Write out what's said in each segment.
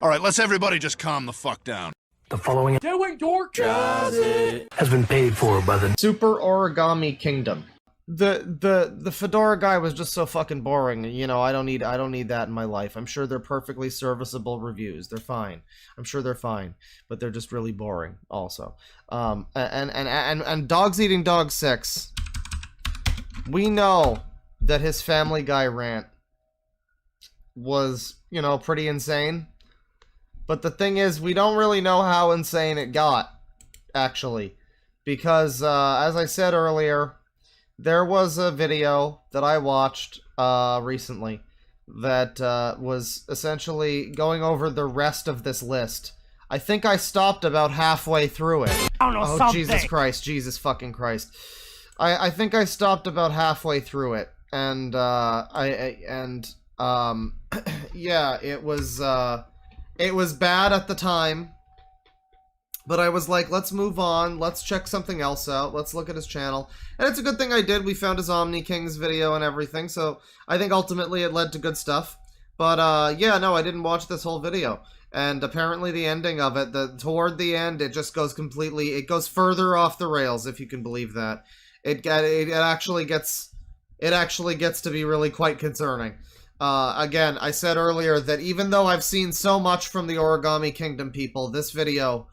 All right, let's everybody just calm the fuck down. The following DeadwingDork has been paid for by the Super Origami Kingdom. The fedora guy was just so fucking boring. You know, I don't need that in my life. I'm sure they're perfectly serviceable reviews. They're fine. I'm sure they're fine, but they're just really boring. Also, and dogs eating dog 6. We know that his Family Guy rant was, you know, pretty insane. But the thing is, we don't really know how insane it got, actually. Because, as I said earlier, there was a video that I watched recently that was essentially going over the rest of this list. I think I stopped about halfway through it. Oh, Jesus Christ. Jesus fucking Christ. I think I stopped about halfway through it. And, yeah, it was bad at the time, but I was like, let's move on, let's check something else out, let's look at his channel, and it's a good thing I did. We found his Omni Kings video and everything, so I think ultimately it led to good stuff. But, yeah, no, I didn't watch this whole video, and apparently the ending of it, toward the end, it just goes completely, it goes further off the rails, if you can believe that. It actually gets to be really quite concerning. Again, I said earlier that even though I've seen so much from the Origami Kingdom people, this video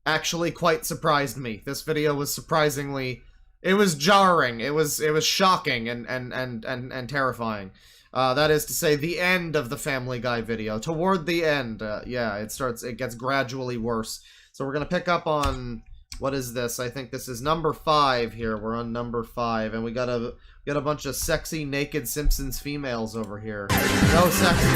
actually quite surprised me. This video was surprisingly, it was jarring, it was shocking and terrifying. That is to say, the end of the Family Guy video. Toward the end, yeah, it gets gradually worse. So we're gonna pick up on, what is this? I think this is number 5 here. We're on number 5, and we got a bunch of sexy, naked Simpsons females over here. No sexy.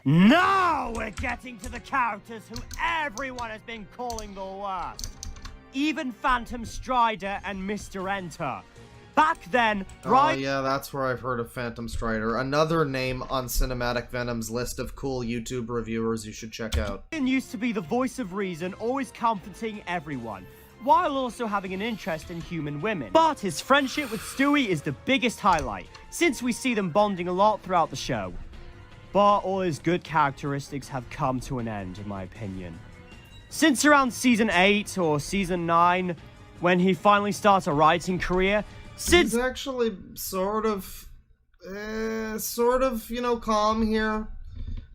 Now we're getting to the characters who everyone has been calling the worst. Even Phantom Strider and Mr. Enter. Back then, right? Oh yeah, that's where I've heard of Phantom Strider. Another name on Cinematic Venom's list of cool YouTube reviewers you should check out. Ryan used to be the voice of reason, always comforting everyone, while also having an interest in human women. But his friendship with Stewie is the biggest highlight, since we see them bonding a lot throughout the show. But all his good characteristics have come to an end, in my opinion. Since around Season 8 or Season 9, when he finally starts a writing career, he's actually sort of, you know, calm here.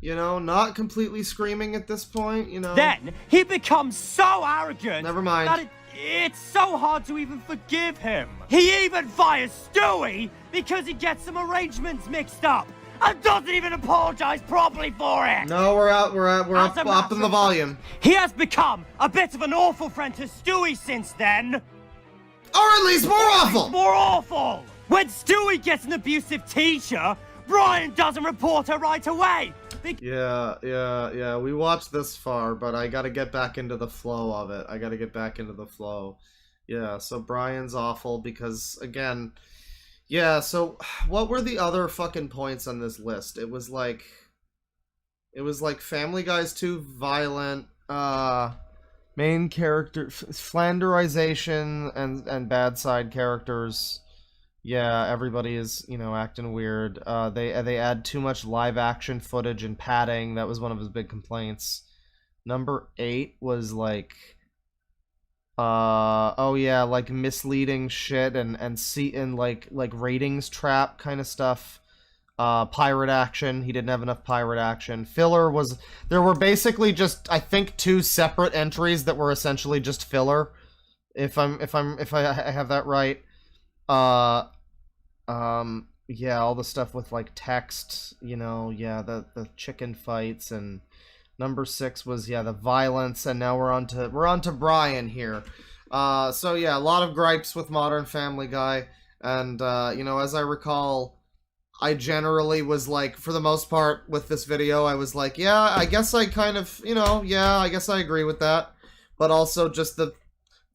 You know, not completely screaming at this point, you know. Then, he becomes so arrogant Never mind. that it's so hard to even forgive him. He even fires Stewie because he gets some arrangements mixed up and doesn't even apologize properly for it. No, we're up in the volume. He has become a bit of an awful friend to Stewie since then. Or at least more awful! More awful! When Stewie gets an abusive teacher, Brian doesn't report her right away. Yeah, we watched this far, but I gotta get back into the flow of it. Yeah, so Brian's awful because, again, yeah, so what were the other fucking points on this list? It was like Family Guy's too violent, main character, flanderization, and bad side characters. Yeah, everybody is, you know, acting weird. They add too much live action footage and padding. That was one of his big complaints. Number 8 was like, oh yeah, like misleading shit and like ratings trap kind of stuff. Pirate action. He didn't have enough pirate action. Filler was, there were basically just, I think, 2 separate entries that were essentially just filler. If I have that right. Yeah, all the stuff with, like, text, you know, yeah, the chicken fights, and number 6 was, yeah, the violence, and now we're on to Brian here. So yeah, a lot of gripes with Modern Family Guy, and, you know, as I recall, I generally was like, for the most part, with this video, I was like, yeah, I guess I kind of, you know, yeah, I guess I agree with that, but also just the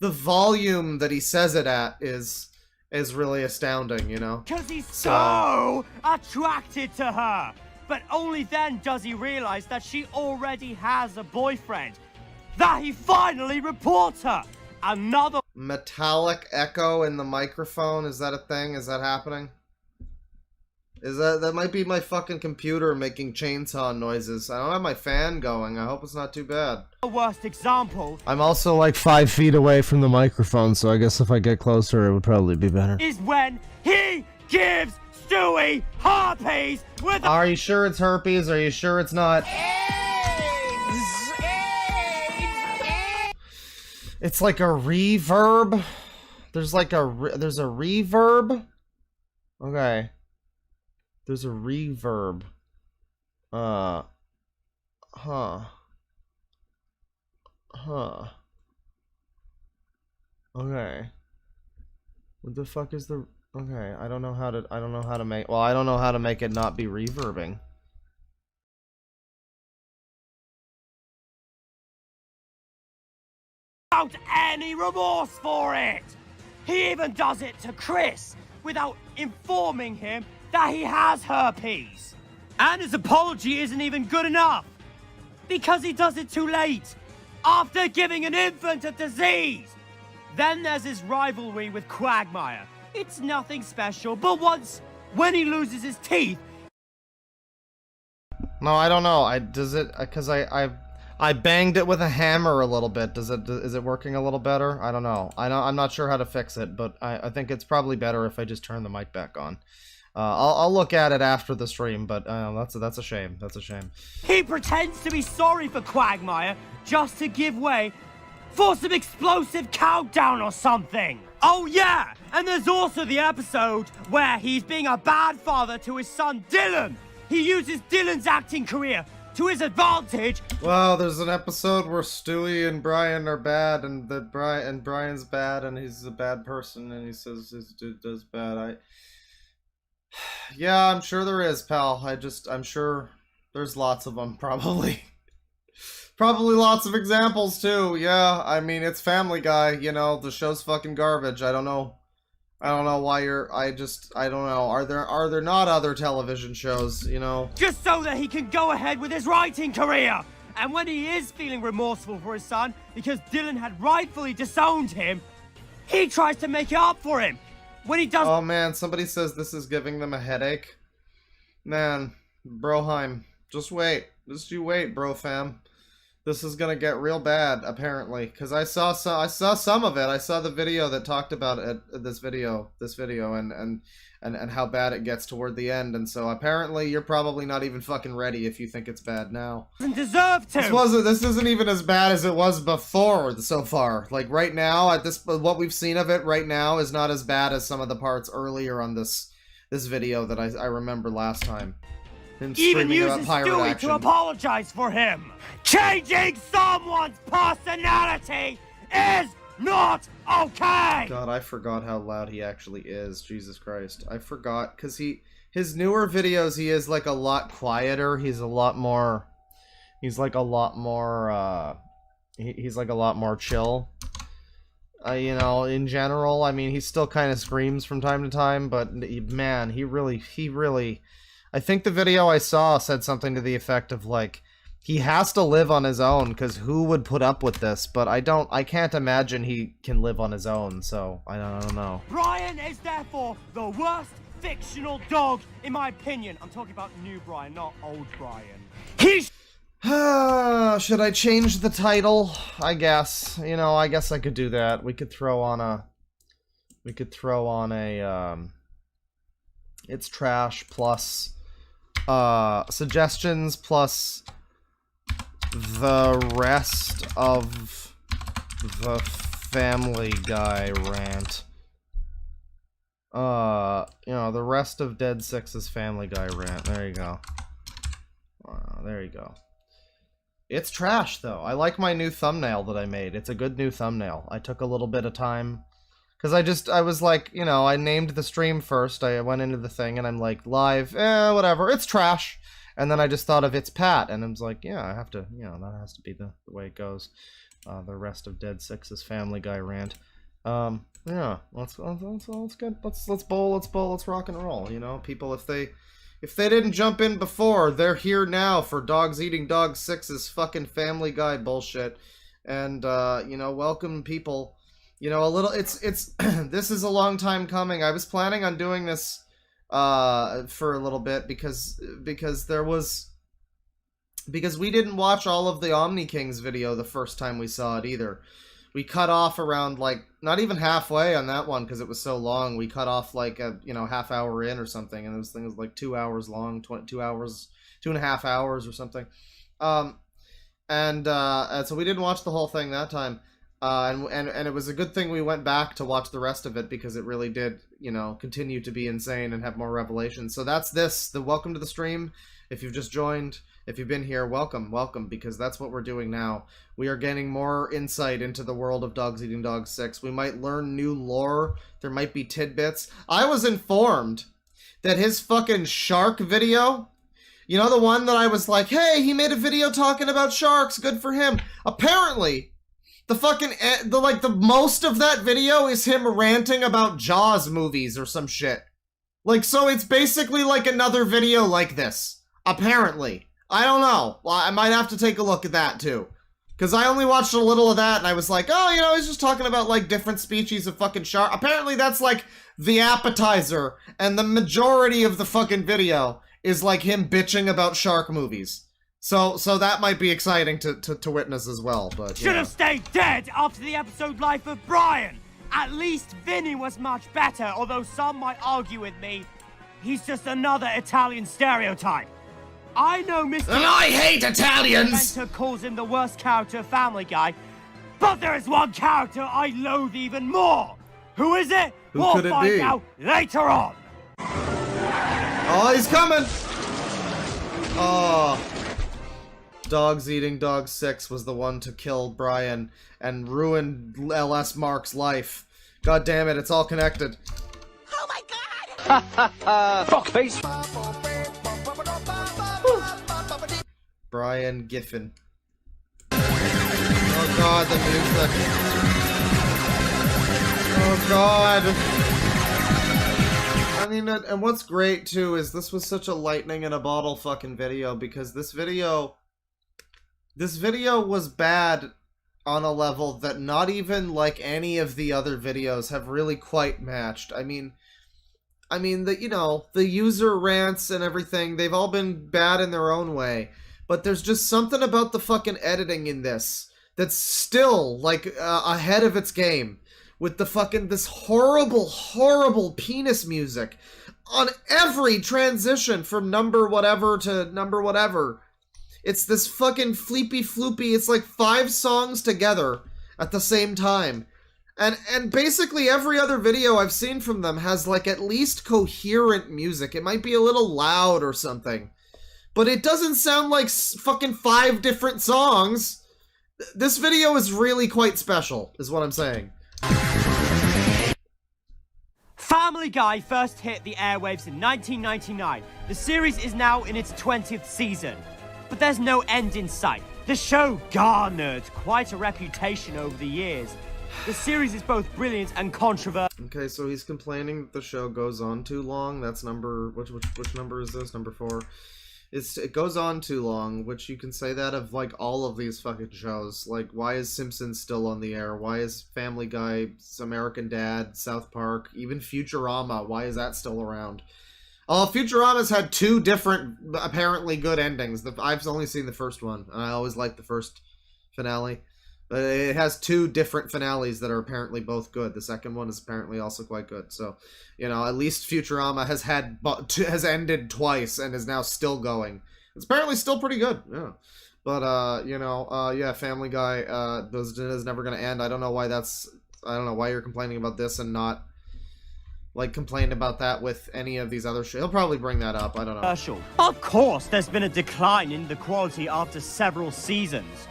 volume that he says it at is really astounding, you know? Because he's so attracted to her! But only then does he realize that she already has a boyfriend. That he finally reports her! Another metallic echo in the microphone, is that a thing? Is that happening? Is that might be my fucking computer making chainsaw noises. I don't have my fan going. I hope it's not too bad. The worst example I'm also like 5 feet away from the microphone, so I guess if I get closer, it would probably be better. is when he gives Stewie herpes with Are you sure it's herpes? Are you sure it's not? It's like a reverb. There's like there's a reverb. Okay. There's a reverb. Huh. Okay. What the fuck is the... Okay, I don't know how to make... Well, I don't know how to make it not be reverbing. without any remorse for it. He even does it to Chris without informing him that he has herpes. And his apology isn't even good enough because he does it too late, after giving an infant a disease. Then there's his rivalry with Quagmire. It's nothing special, but when he loses his teeth... No, I don't know. Because I banged it with a hammer a little bit. Is it working a little better? I don't know. I'm not sure how to fix it, but I think it's probably better if I just turn the mic back on. I'll look at it after the stream, but that's a shame. That's a shame. He pretends to be sorry for Quagmire just to give way for some explosive countdown or something. Oh yeah, and there's also the episode where he's being a bad father to his son Dylan. He uses Dylan's acting career to his advantage. Wow, there's an episode where Stewie and Brian are bad, and Brian's bad, and he's a bad person, and he says this dude does bad. Yeah, I'm sure there is, pal. I'm sure there's lots of them, probably. Probably lots of examples, too. Yeah, I mean, it's Family Guy, you know, the show's fucking garbage. I don't know why I don't know. Are there not other television shows, you know? Just so that he can go ahead with his writing career. And when he is feeling remorseful for his son because Dylan had rightfully disowned him, he tries to make it up for him. When he does... Oh man, somebody says this is giving them a headache. Man, Broheim, just wait. Just you wait, bro fam. This is gonna get real bad, apparently, because I saw some of it. I saw the video that talked about it, this video, and how bad it gets toward the end. And so apparently, you're probably not even fucking ready if you think it's bad now. Doesn't deserve to. This isn't even as bad as it was before so far. Like right now, what we've seen of it right now is not as bad as some of the parts earlier on this video that I remember last time. Even uses Stewie to apologize for him. Changing someone's personality is not okay! God, I forgot how loud he actually is. Jesus Christ. I forgot, because his newer videos, he is like a lot quieter. He's like a lot more chill. You know, in general, I mean, he still kind of screams from time to time, but man, he really... I think the video I saw said something to the effect of, like, he has to live on his own, because who would put up with this? But I can't imagine he can live on his own, so I don't know. Brian is therefore the worst fictional dog, in my opinion. I'm talking about new Brian, not old Brian. He's... Should I change the title? I guess. You know, I guess I could do that. We could throw on a... It's trash plus... suggestions plus the rest of the Family Guy rant. You know, the rest of Dead Six's Family Guy rant. There you go. There you go. It's trash, though. I like my new thumbnail that I made. It's a good new thumbnail. I took a little bit of time. Because I was like, you know, I named the stream first. I went into the thing and I'm like, live, whatever, it's trash. And then I just thought of It's Pat, and I was like, yeah, I have to, you know, that has to be the way it goes. The rest of Dead Six's Family Guy rant. Yeah, let's bowl, let's rock and roll. You know, people, if they didn't jump in before, they're here now for Dogs Eating Dog 6's fucking Family Guy bullshit. And you know, welcome people. You know, this is a long time coming. I was planning on doing this for a little bit because we didn't watch all of the Omni Kings video the first time we saw it either. We cut off around, like, not even halfway on that one because it was so long. We cut off, like, a, half hour in or something, and this thing was, like, 2 hours long, 2.5 hours or something. And so we didn't watch the whole thing that time. And it was a good thing we went back to watch the rest of it because it really did, continue to be insane and have more revelations. So that's the welcome to the stream. If you've just joined, if you've been here, welcome, because that's what we're doing now. We are getting more insight into the world of Dogs Eating Dogs 6. We might learn new lore. There might be tidbits. I was informed that his fucking shark video, the one that I was like, hey, he made a video talking about sharks, good for him. Apparently, the most of that video is him ranting about Jaws movies or some shit. So it's basically like another video like this. Apparently. I don't know. Well, I might have to take a look at that, too. Because I only watched a little of that, and I was like, oh, he's just talking about, different species of fucking shark. Apparently that's, the appetizer, and the majority of the fucking video is, him bitching about shark movies. So that might be exciting to witness as well, but, Should have stayed dead after the episode Life of Brian! At least Vinny was much better, although some might argue with me. He's just another Italian stereotype. I know Mr. And I hate Italians! Inventor calls him the worst character of Family Guy, but there is one character I loathe even more! Who is it? We'll find out later on! Oh, he's coming! Oh. Dogs Eating Dogs 6 was the one to kill Brian and ruin LS Mark's life. God damn it, it's all connected. Oh my god! Fuckface! Brian Giffen. Oh god, the music. Oh god. I mean, and what's great too is this was such a lightning in a bottle fucking video because this video was bad on a level that not even any of the other videos have really quite matched. I mean the user rants and everything, they've all been bad in their own way. But there's just something about the fucking editing in this that's still, ahead of its game. With the fucking, this horrible, horrible penis music on every transition from number whatever to number whatever. It's this fucking fleepy floopy, it's 5 songs together at the same time. And basically every other video I've seen from them has, at least coherent music. It might be a little loud or something. But it doesn't sound like fucking 5 different songs. This video is really quite special, is what I'm saying. Family Guy first hit the airwaves in 1999. The series is now in its 20th season. But there's no end in sight. The show garnered quite a reputation over the years. The series is both brilliant and controversial. Okay, so he's complaining that the show goes on too long. That's number... Which number is this? Number 4. It goes on too long, which you can say that of, all of these fucking shows. Why is Simpsons still on the air? Why is Family Guy, American Dad, South Park, even Futurama, why is that still around? Oh, Futurama's had 2 different, apparently good endings. I've only seen the first one, and I always liked the first finale. But it has 2 different finales that are apparently both good. The second one is apparently also quite good. So, at least Futurama has ended twice and is now still going. It's apparently still pretty good. Yeah. But yeah, Family Guy is never going to end. I don't know why you're complaining about this and not complain about that with any of these other shows. He'll probably bring that up. I don't know. Of course, there's been a decline in the quality after several seasons.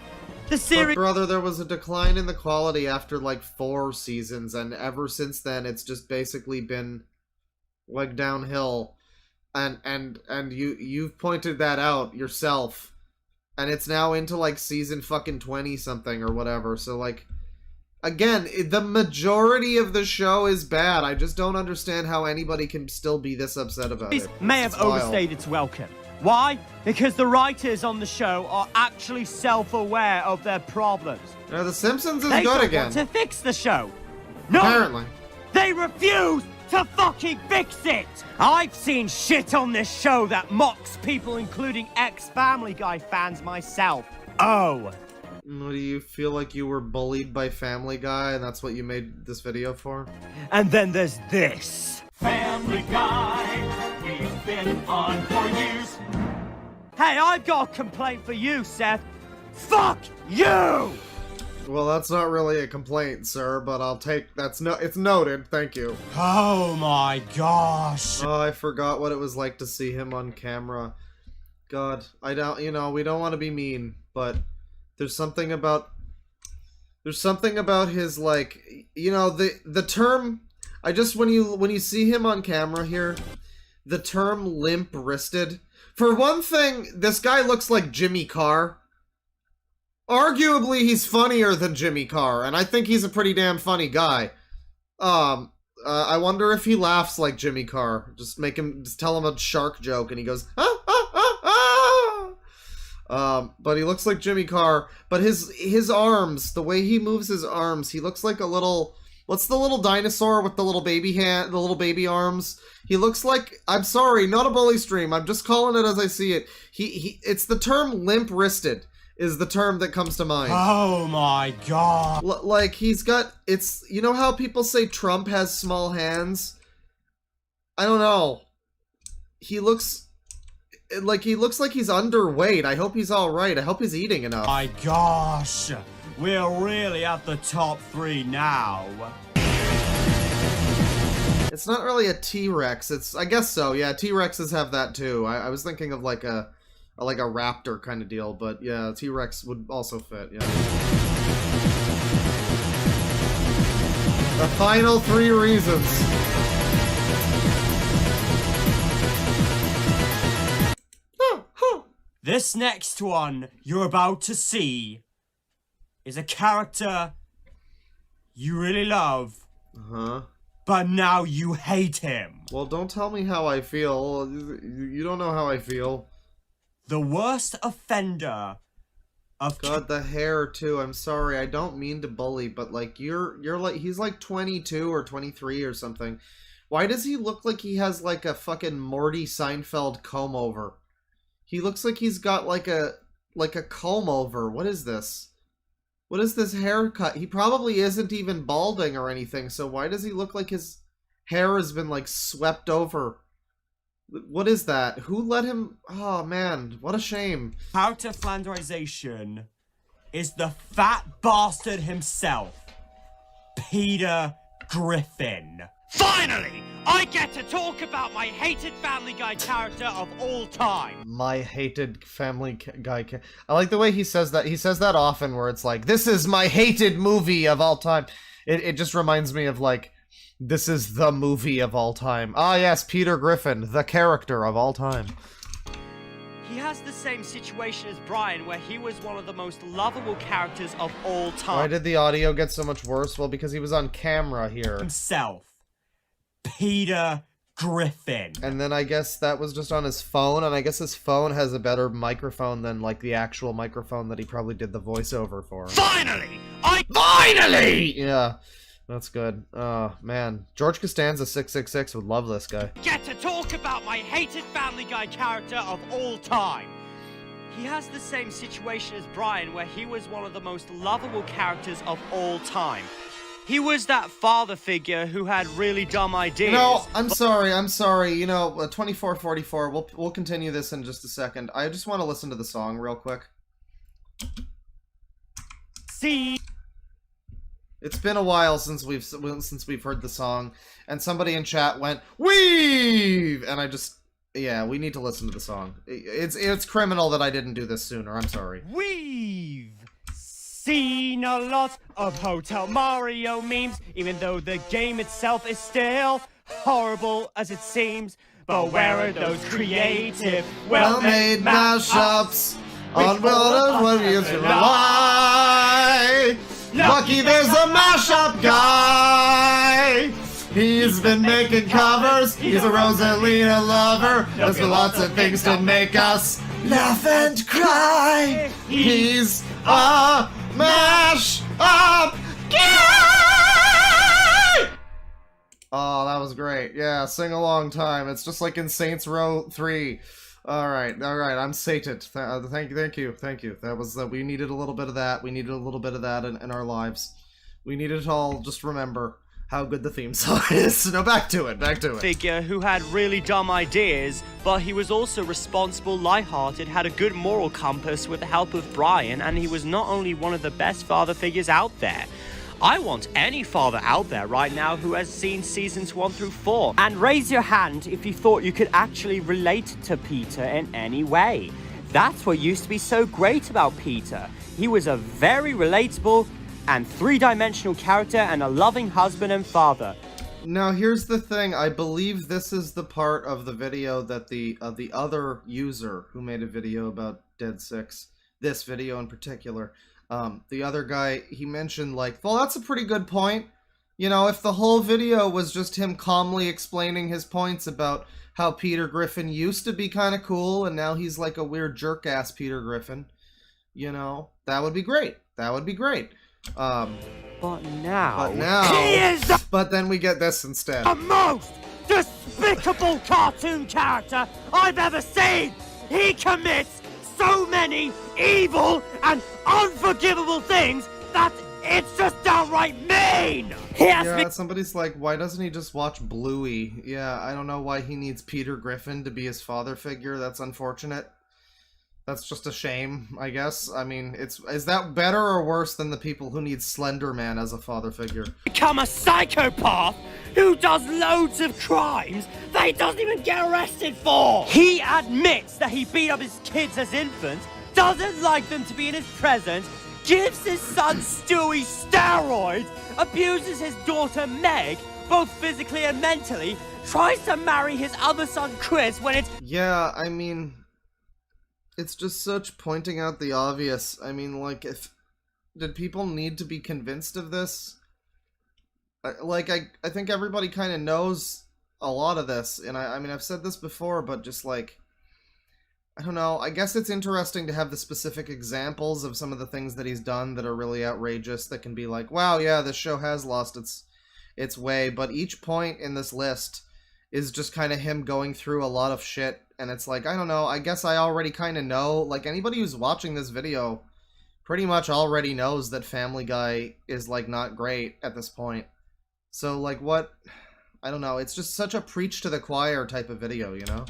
The series... But brother, there was a decline in the quality after 4 seasons, and ever since then it's just basically been downhill. And you've pointed that out yourself. And it's now into season fucking 20 something or whatever. So again, the majority of the show is bad. I just don't understand how anybody can still be this upset about it. May have overstayed its welcome. Why? Because the writers on the show are actually self-aware of their problems. The Simpsons is they good don't again. Want to fix the show. No, apparently. They refuse to fucking fix it! I've seen shit on this show that mocks people, including ex-Family Guy fans myself. Oh. Do you feel like you were bullied by Family Guy and that's what you made this video for? And then there's this. Family Guy, we've been on for years. Hey, I've got a complaint for you, Seth. Fuck you! Well, that's not really a complaint, sir, but I'll take... it's noted, thank you. Oh my gosh. Oh, I forgot what it was like to see him on camera. God, we don't want to be mean, but there's something about his, like, the term... when you see him on camera here, the term limp-wristed... For one thing, this guy looks like Jimmy Carr. Arguably, he's funnier than Jimmy Carr, and I think he's a pretty damn funny guy. I wonder if he laughs like Jimmy Carr. Just tell him a shark joke, and he goes, ah, ah, ah, ah. But he looks like Jimmy Carr. But his arms, the way he moves his arms, he looks like a little... What's the little dinosaur with the little baby hand, the little baby arms? He looks like, I'm sorry, not a bully stream. I'm just calling it as I see it. It's the term limp-wristed is the term that comes to mind. Oh my god. Like he's got, you know how people say Trump has small hands? I don't know. He looks like he's underweight. I hope he's all right. I hope he's eating enough. My gosh. We're really at the top 3 now. It's not really a T-Rex. I guess so. Yeah, T-Rexes have that too. I was thinking of like a raptor kind of deal, but yeah, T-Rex would also fit. Yeah. The final 3 reasons. This next one you're about to see is a character you really love, but now you hate him. Well, don't tell me how I feel. You don't know how I feel. The worst offender of... God, the hair, too. I'm sorry. I don't mean to bully, but, like, you're like... He's, like, 22 or 23 or something. Why does he look like he has, like, a fucking Morty Seinfeld comb-over? He looks like he's got, like a comb-over. What is this? What is this haircut? He probably isn't even balding or anything, so why does he look like his hair has been, like, swept over? What is that? Who let him... Oh, man. What a shame. Character flanderization is the fat bastard himself, Peter Griffin. Finally! I get to talk about my hated Family Guy character of all time. My hated Family Guy... I like the way he says that. He says that often where it's like, this is my hated movie of all time. It just reminds me of, like, this is the movie of all time. Ah, yes, Peter Griffin, the character of all time. He has the same situation as Brian, where he was one of the most lovable characters of all time. Why did the audio get so much worse? Well, because he was on camera here. Himself. Peter Griffin. And then I guess that was just on his phone, and I guess his phone has a better microphone than, like, the actual microphone that he probably did the voiceover for. Finally! Finally! Yeah. That's good. Oh, man. George Costanza 666 would love this guy. Get to talk about my hated Family Guy character of all time. He has the same situation as Brian, where he was one of the most lovable characters of all time. He was that father figure who had really dumb ideas. No, I'm sorry. You know, 2444, we'll continue this in just a second. I just want to listen to the song real quick. See? It's been a while since we've heard the song, and somebody in chat went, "Weave!" And I just, yeah, we need to listen to the song. It's criminal that I didn't do this sooner. I'm sorry. We've seen a lot of Hotel Mario memes, even though the game itself is still horrible as it seems. But where are those creative, well-made mashups on World of Warriors? Why? Lucky there's a mashup guy. He's been making covers. He's a Rosalina lover. Does lots of things to make us laugh and cry. He's a mashup guy. Oh, that was great. Yeah, sing along time. It's just like in Saints Row 3. All right, I'm sated. Thank you. That was, we needed a little bit of that. We needed a little bit of that in our lives. We needed to all just remember how good the theme song is. No, back to it. Figure who had really dumb ideas, but he was also responsible, lighthearted, had a good moral compass with the help of Brian, and he was not only one of the best father figures out there. I want any father out there right now who has seen seasons 1 through 4. And raise your hand if you thought you could actually relate to Peter in any way. That's what used to be so great about Peter. He was a very relatable and three-dimensional character and a loving husband and father. Now, here's the thing. I believe this is the part of the video that the other user who made a video about Dead 6, this video in particular, the other guy, he mentioned, like, well, that's a pretty good point. You know, if the whole video was just him calmly explaining his points about how Peter Griffin used to be kind of cool and now he's like a weird jerk-ass Peter Griffin, you know, that would be great. That would be great. But now... He is but then we get this instead. The most despicable cartoon character I've ever seen! He commits so many evil and unforgivable things that it's just downright mean! Yeah, somebody's like, why doesn't he just watch Bluey? Yeah, I don't know why he needs Peter Griffin to be his father figure. That's unfortunate. That's just a shame, I guess. I mean, is that better or worse than the people who need Slender Man as a father figure? Become a psychopath who does loads of crimes that he doesn't even get arrested for! He admits that he beat up his kids as infants, doesn't like them to be in his presence, gives his son Stewie steroids, abuses his daughter Meg, both physically and mentally, tries to marry his other son Chris when it's... Yeah, I mean... It's just such pointing out the obvious. I mean, like, did people need to be convinced of this? I think everybody kind of knows a lot of this, and I mean, I've said this before, but just, like, I don't know, I guess it's interesting to have the specific examples of some of the things that he's done that are really outrageous, that can be like, wow, yeah, this show has lost its way, but each point in this list is just kind of him going through a lot of shit. And it's like, I don't know, I guess I already kind of know, like, anybody who's watching this video pretty much already knows that Family Guy is, like, not great at this point. So, like, what? I don't know, it's just such a preach to the choir type of video, you know?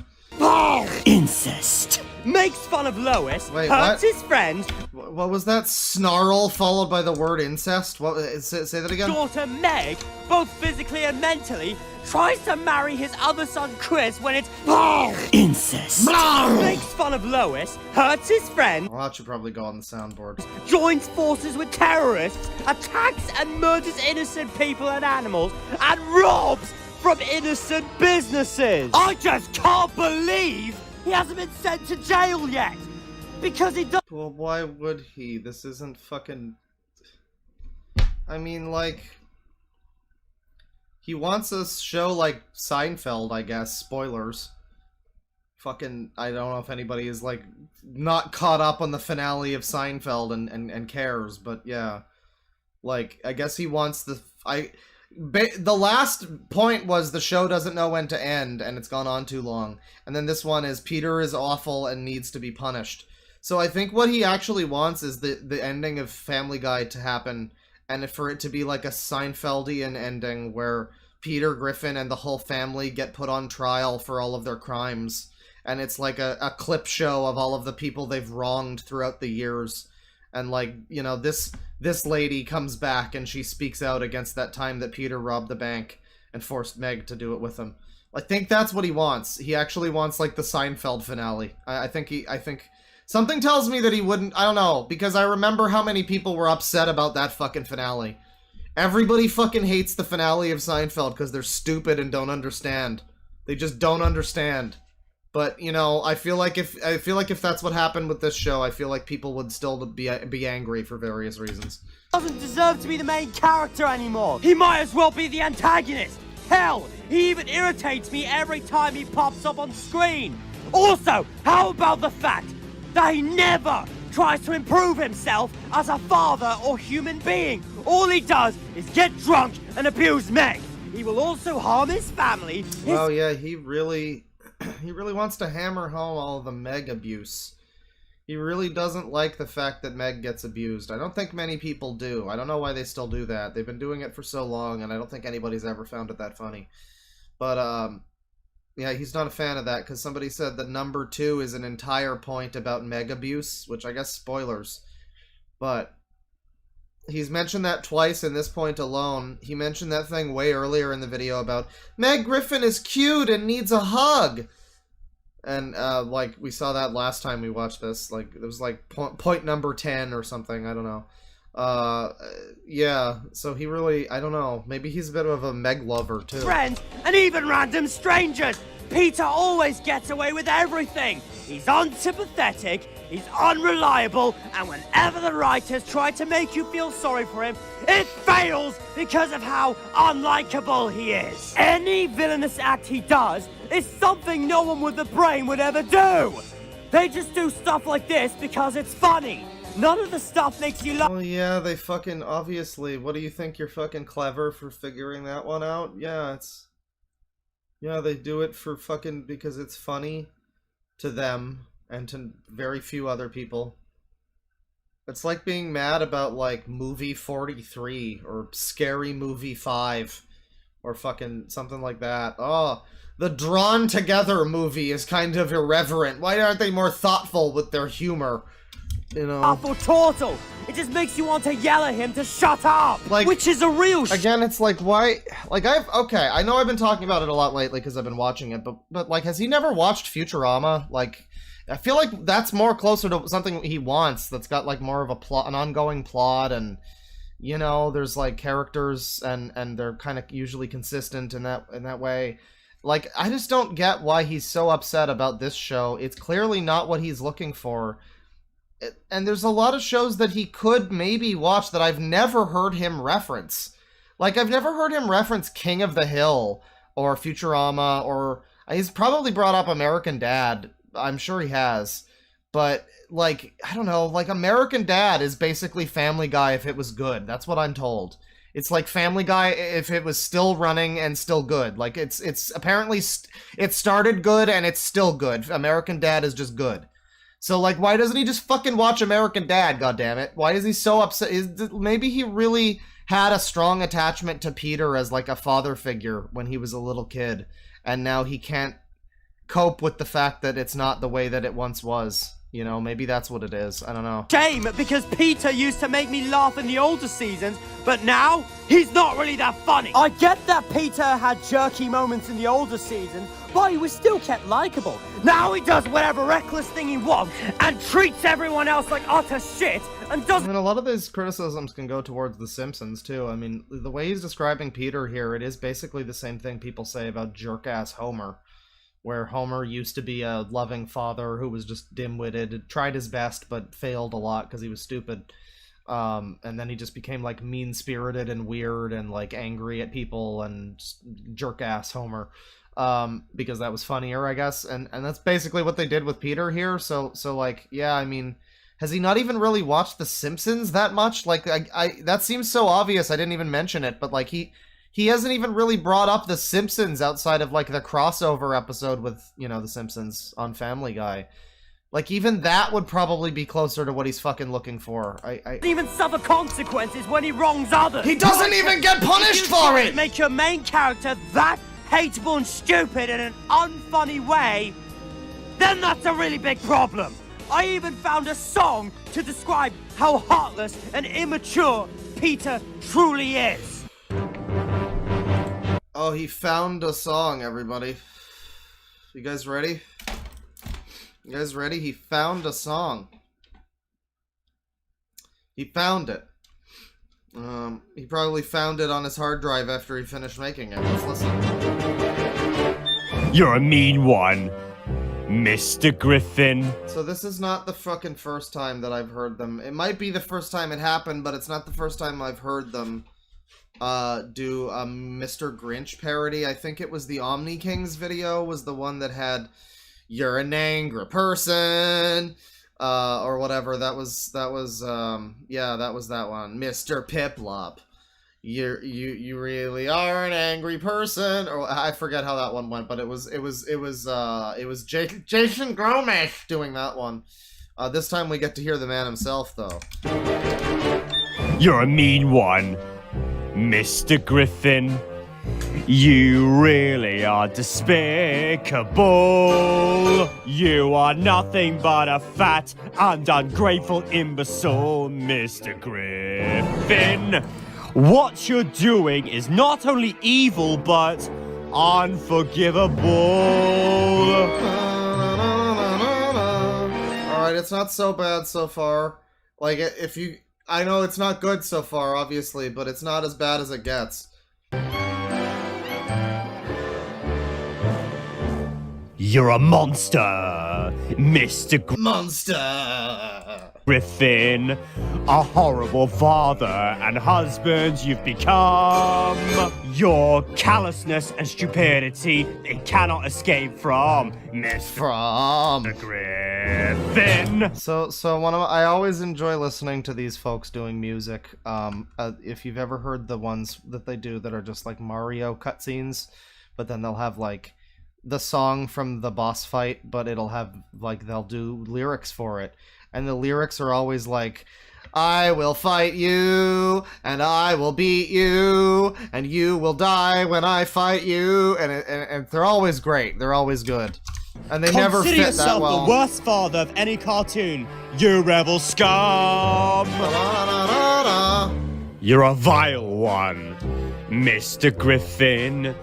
Incest. Makes fun of Lois, Wait, hurts what? his friend. What was that? Snarl followed by the word incest? What? Say that again? Daughter Meg, both physically and mentally, tries to marry his other son Chris when it's incest. Makes fun of Lois, hurts his friend. Well, that should probably go on the soundboard. Joins forces with terrorists, attacks and murders innocent people and animals, and robs from innocent businesses. I just can't believe he hasn't been sent to jail yet. Because he does. Well, why would he? This isn't fucking... I mean, like... He wants a show like Seinfeld, I guess. Spoilers. Fucking, I don't know if anybody is, like, not caught up on the finale of Seinfeld and cares, but yeah. Like, I guess he wants the... the last point was the show doesn't know when to end, and it's gone on too long. And then this one is Peter is awful and needs to be punished. So I think what he actually wants is the ending of Family Guy to happen, and for it to be like a Seinfeldian ending where Peter Griffin and the whole family get put on trial for all of their crimes. And it's like a clip show of all of the people they've wronged throughout the years. And, like, you know, this lady comes back and she speaks out against that time that Peter robbed the bank and forced Meg to do it with him. I think that's what he wants. He actually wants, like, the Seinfeld finale. I think something tells me that he wouldn't, I don't know, because I remember how many people were upset about that fucking finale. Everybody fucking hates the finale of Seinfeld because they're stupid and don't understand. They just don't understand. But, you know, I feel like if that's what happened with this show, I feel like people would still be angry for various reasons. Doesn't deserve to be the main character anymore. He might as well be the antagonist. Hell, he even irritates me every time he pops up on screen. Also, how about the fact that he never tries to improve himself as a father or human being? All he does is get drunk and abuse Meg. he will also harm his family. Oh yeah, he really wants to hammer home all the Meg abuse. He really doesn't like the fact that Meg gets abused. I don't think many people do. I don't know why they still do that. They've been doing it for so long, and I don't think anybody's ever found it that funny. But, yeah, he's not a fan of that, because somebody said that number 2 is an entire point about Meg abuse, which I guess spoilers. But he's mentioned that twice in this point alone. He mentioned that thing way earlier in the video about Meg Griffin is cute and needs a hug. And, like, we saw that last time we watched this. Like, it was, like, point number 10 or something. I don't know. Yeah. So he really, I don't know. Maybe he's a bit of a Meg lover, too. Friends, and even random strangers. Peter always gets away with everything. He's unsympathetic, he's unreliable, and whenever the writers try to make you feel sorry for him, it fails because of how unlikable he is. Any villainous act he does is something no one with a brain would ever do. They just do stuff like this because it's funny. None of the stuff makes you laugh. Oh yeah, they fucking, obviously. What do you think, you're fucking clever for figuring that one out? Yeah, it's... Yeah, they do it for fucking because it's funny to them and to very few other people. It's like being mad about, like, Movie 43 or Scary Movie 5 or fucking something like that. Oh, the Drawn Together movie is kind of irreverent. Why aren't they more thoughtful with their humor? You know? Awful turtle. It just makes you want to yell at him to shut up. Like, which is a real again, it's like, why? Like, okay, I know I've been talking about it a lot lately because I've been watching it, but like, has he never watched Futurama? Like, I feel like that's more closer to something he wants. That's got like more of a plot, an ongoing plot, and you know, there's like characters, and they're kind of usually consistent in that way. Like, I just don't get why he's so upset about this show. It's clearly not what he's looking for. And there's a lot of shows that he could maybe watch that I've never heard him reference. Like, I've never heard him reference King of the Hill or Futurama, or he's probably brought up American Dad. I'm sure he has. But, like, I don't know, like, American Dad is basically Family Guy if it was good. That's what I'm told. It's like Family Guy if it was still running and still good. Like, it's apparently, it started good and it's still good. American Dad is just good. So, like, why doesn't he just fucking watch American Dad, goddammit? Why is he so upset? Maybe he really had a strong attachment to Peter as, like, a father figure when he was a little kid, and now he can't cope with the fact that it's not the way that it once was. You know, maybe that's what it is. I don't know. Shame, because Peter used to make me laugh in the older seasons, but now, he's not really that funny. I get that Peter had jerky moments in the older seasons, but he was still kept likable. Now he does whatever reckless thing he wants, and treats everyone else like utter shit, and doesn't... I mean, a lot of these criticisms can go towards The Simpsons, too. I mean, the way he's describing Peter here, it is basically the same thing people say about jerk-ass Homer, where Homer used to be a loving father who was just dim-witted, tried his best, but failed a lot because he was stupid. And then he just became, like, mean-spirited and weird and, like, angry at people and jerk-ass Homer. Because that was funnier, I guess. And that's basically what they did with Peter here. So, like, yeah, I mean, has he not even really watched The Simpsons that much? Like, I that seems so obvious, I didn't even mention it, but, like, he hasn't even really brought up The Simpsons outside of, like, the crossover episode with, you know, The Simpsons on Family Guy. Like, even that would probably be closer to what he's fucking looking for. I even suffer consequences when he wrongs others. He doesn't even get punished for it! Make your main character that hateable and stupid in an unfunny way, then that's a really big problem. I even found a song to describe how heartless and immature Peter truly is. Oh, he found a song, everybody. You guys ready? You guys ready? He found a song. He found it. He probably found it on his hard drive after he finished making it. Let's listen. You're a mean one, Mr. Griffin. So this is not the fucking first time that I've heard them. It might be the first time it happened, but it's not the first time I've heard them do a Mr. Grinch parody. I think it was the Omni Kings video was the one that had "You're an angry person," or whatever. That was yeah, that was that one. Mr. Piplop. You really are an angry person, or I forget how that one went, but it was Jason Gromesh doing that one. This time we get to hear the man himself, though. You're a mean one, Mr. Griffin. You really are despicable. You are nothing but a fat and ungrateful imbecile, Mr. Griffin. What you're doing is not only evil, but unforgivable. Alright, it's not so bad so far. Like, I know it's not good so far, obviously, but it's not as bad as it gets. You're a monster, Mr. Monster! Griffin. A horrible father and husband you've become. Your callousness and stupidity they cannot escape from, Mr. Griffin. So I always enjoy listening to these folks doing music. If you've ever heard the ones that they do that are just like Mario cutscenes, but then they'll have like the song from the boss fight, but it'll have like they'll do lyrics for it, and the lyrics are always like, I will fight you, and I will beat you, and you will die when I fight you, and they're always great. They're always good, and they never fit that well. Consider yourself the worst father of any cartoon, you rebel scum. You're a vile one, Mr. Griffin.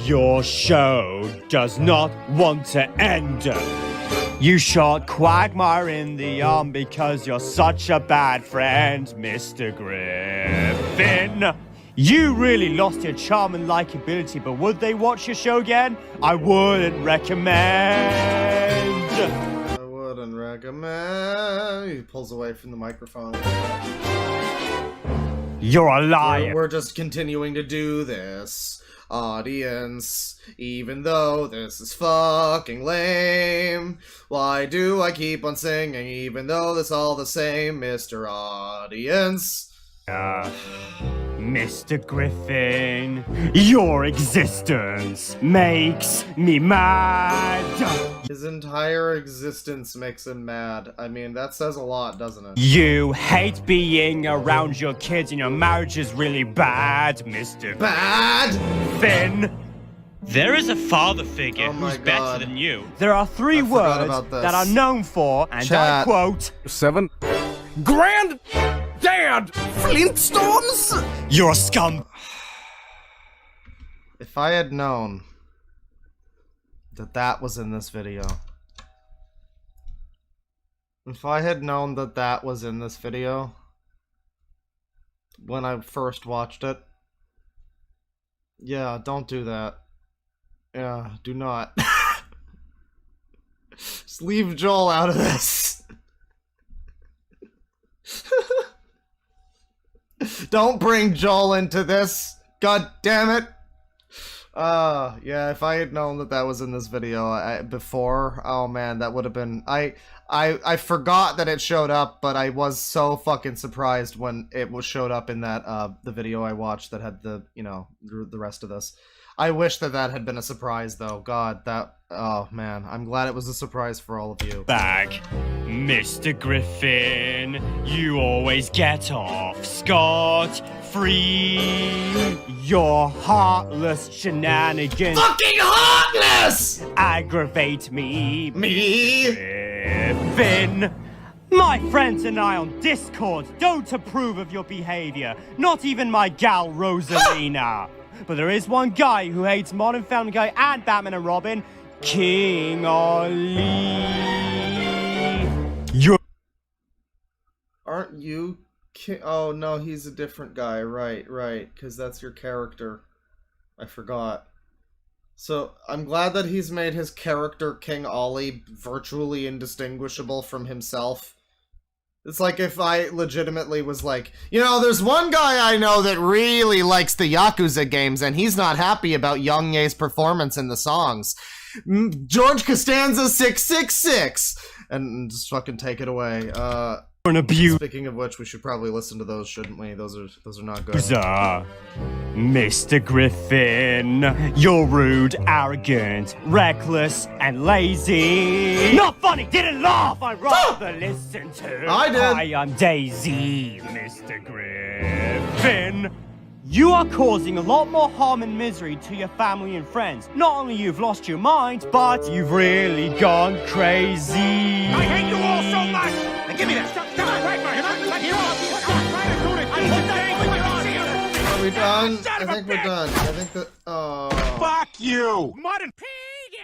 Your show does not want to end. You shot Quagmire in the arm because you're such a bad friend, Mr. Griffin. You really lost your charm and likability, but would they watch your show again? I wouldn't recommend. I wouldn't recommend. He pulls away from the microphone. You're a liar. We're just continuing to do this, audience, even though this is fucking lame. Why do I keep on singing even though it's all the same, Mr. Audience? Mr. Griffin, your existence makes me mad. His entire existence makes him mad. I mean, that says a lot, doesn't it? You hate being around your kids and your marriage is really bad, Mr. Bad! Griffin. There is a father figure Oh my who's better God. than you. There are three forgot words about this. that are known for, and I Chat. quote, 7. Grand Dad Flintstones. You're a scum. If I had known that that was in this video. If I had known that that was in this video when I first watched it. Yeah, don't do that. Yeah, do not. Just leave Joel out of this. Don't bring Joel into this. God damn it. Yeah, if I had known that that was in this video before, oh man, that would have been... I forgot that it showed up, but I was so fucking surprised when it showed up in that, the video I watched that had the, you know, the rest of this. I wish that that had been a surprise, though. God, that... Oh, man. I'm glad it was a surprise for all of you. Back, Mr. Griffin. You always get off scot-free. Your heartless shenanigans Fucking heartless! aggravate me, Me? Griffin. My friends and I on Discord don't approve of your behavior. Not even my gal Rosalina. But there is one guy who hates Modern Family Guy and Batman and Robin, King Ali. You're... Aren't you... Oh, no, he's a different guy. Right, because that's your character. I forgot. So, I'm glad that he's made his character, King Ollie, virtually indistinguishable from himself. It's like if I legitimately was like, you know, there's one guy I know that really likes the Yakuza games, and he's not happy about Young Ye's performance in the songs. George Costanza 666! And just fucking take it away. an abuser. Speaking of which, we should probably listen to those, shouldn't we? Those are not good. Mr. Griffin, you're rude, arrogant, reckless, and lazy. Not funny, didn't laugh. I'd rather listen to. I did. Hi, I'm Daisy, Mr. Griffin. You are causing a lot more harm and misery to your family and friends. Not only you've lost your mind, but you've really gone crazy. I hate you all so much! Now give me that! Stop right by him! Are we done? I think we're done. I think that. Oh. Fuck you! Modern pig!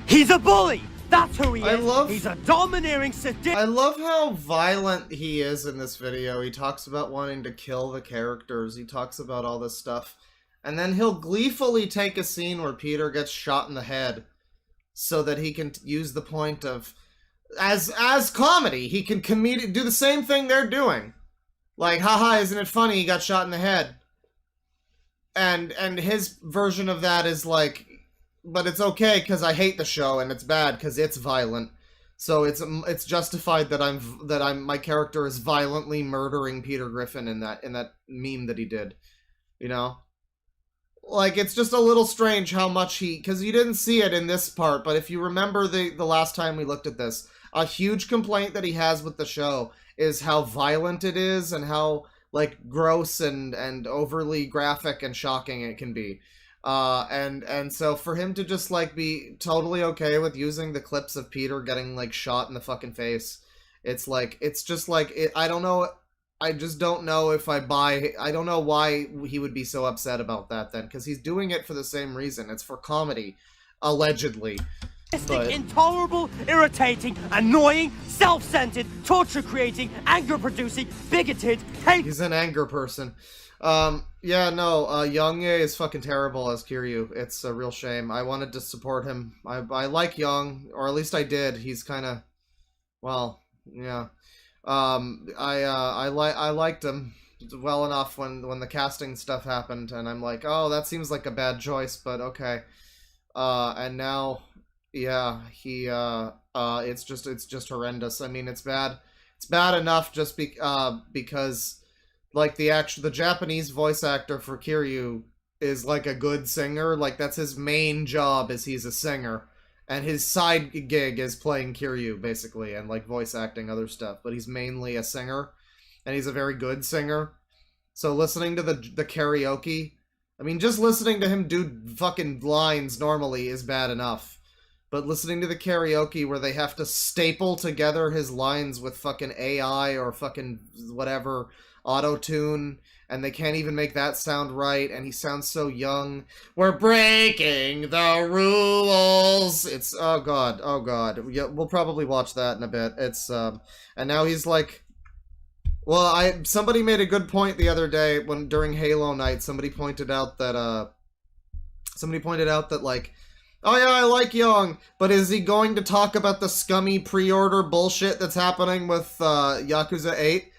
He's a bully! That's who he is! I love- He's a domineering, sadistic... I love how violent he is in this video. He talks about wanting to kill the characters. He talks about all this stuff. And then he'll gleefully take a scene where Peter gets shot in the head so that he can use the point of... As comedy, he can do the same thing they're doing. Like, haha, isn't it funny he got shot in the head? And his version of that is like... But it's okay because I hate the show, and it's bad because it's violent. So it's justified that my character is violently murdering Peter Griffin in that meme that he did, you know. Like, it's just a little strange how much because you didn't see it in this part, but if you remember the last time we looked at this, a huge complaint that he has with the show is how violent it is and how like gross and overly graphic and shocking it can be. And so for him to just, like, be totally okay with using the clips of Peter getting, like, shot in the fucking face, it's like, it's just like, I don't know, I just don't know if I don't know why he would be so upset about that then, because he's doing it for the same reason. It's for comedy, allegedly. But... Intolerable, irritating, annoying, self-centered, torture-creating, anger-producing, bigoted, hate... He's an anger person. Yeah, no, Young-Ye is fucking terrible as Kiryu. It's a real shame. I wanted to support him. I like Young, or at least I did. He's kind of, well, yeah. I liked him well enough when the casting stuff happened, and I'm like, oh, that seems like a bad choice, but okay. And now, yeah, it's just horrendous. I mean, it's bad enough just because... Like, the Japanese voice actor for Kiryu is, like, a good singer. Like, that's his main job, is he's a singer. And his side gig is playing Kiryu, basically, and, like, voice acting other stuff. But he's mainly a singer, and he's a very good singer. So listening to the karaoke... I mean, just listening to him do fucking lines normally is bad enough. But listening to the karaoke where they have to staple together his lines with fucking AI or fucking whatever... auto-tune, and they can't even make that sound right, and he sounds so young. We're breaking the rules! It's, oh god. Yeah, we'll probably watch that in a bit. It's, and now he's like... Well, somebody made a good point the other day, during Halo Night, somebody pointed out that, like, oh yeah, I like Young, but is he going to talk about the scummy pre-order bullshit that's happening with, Yakuza 8?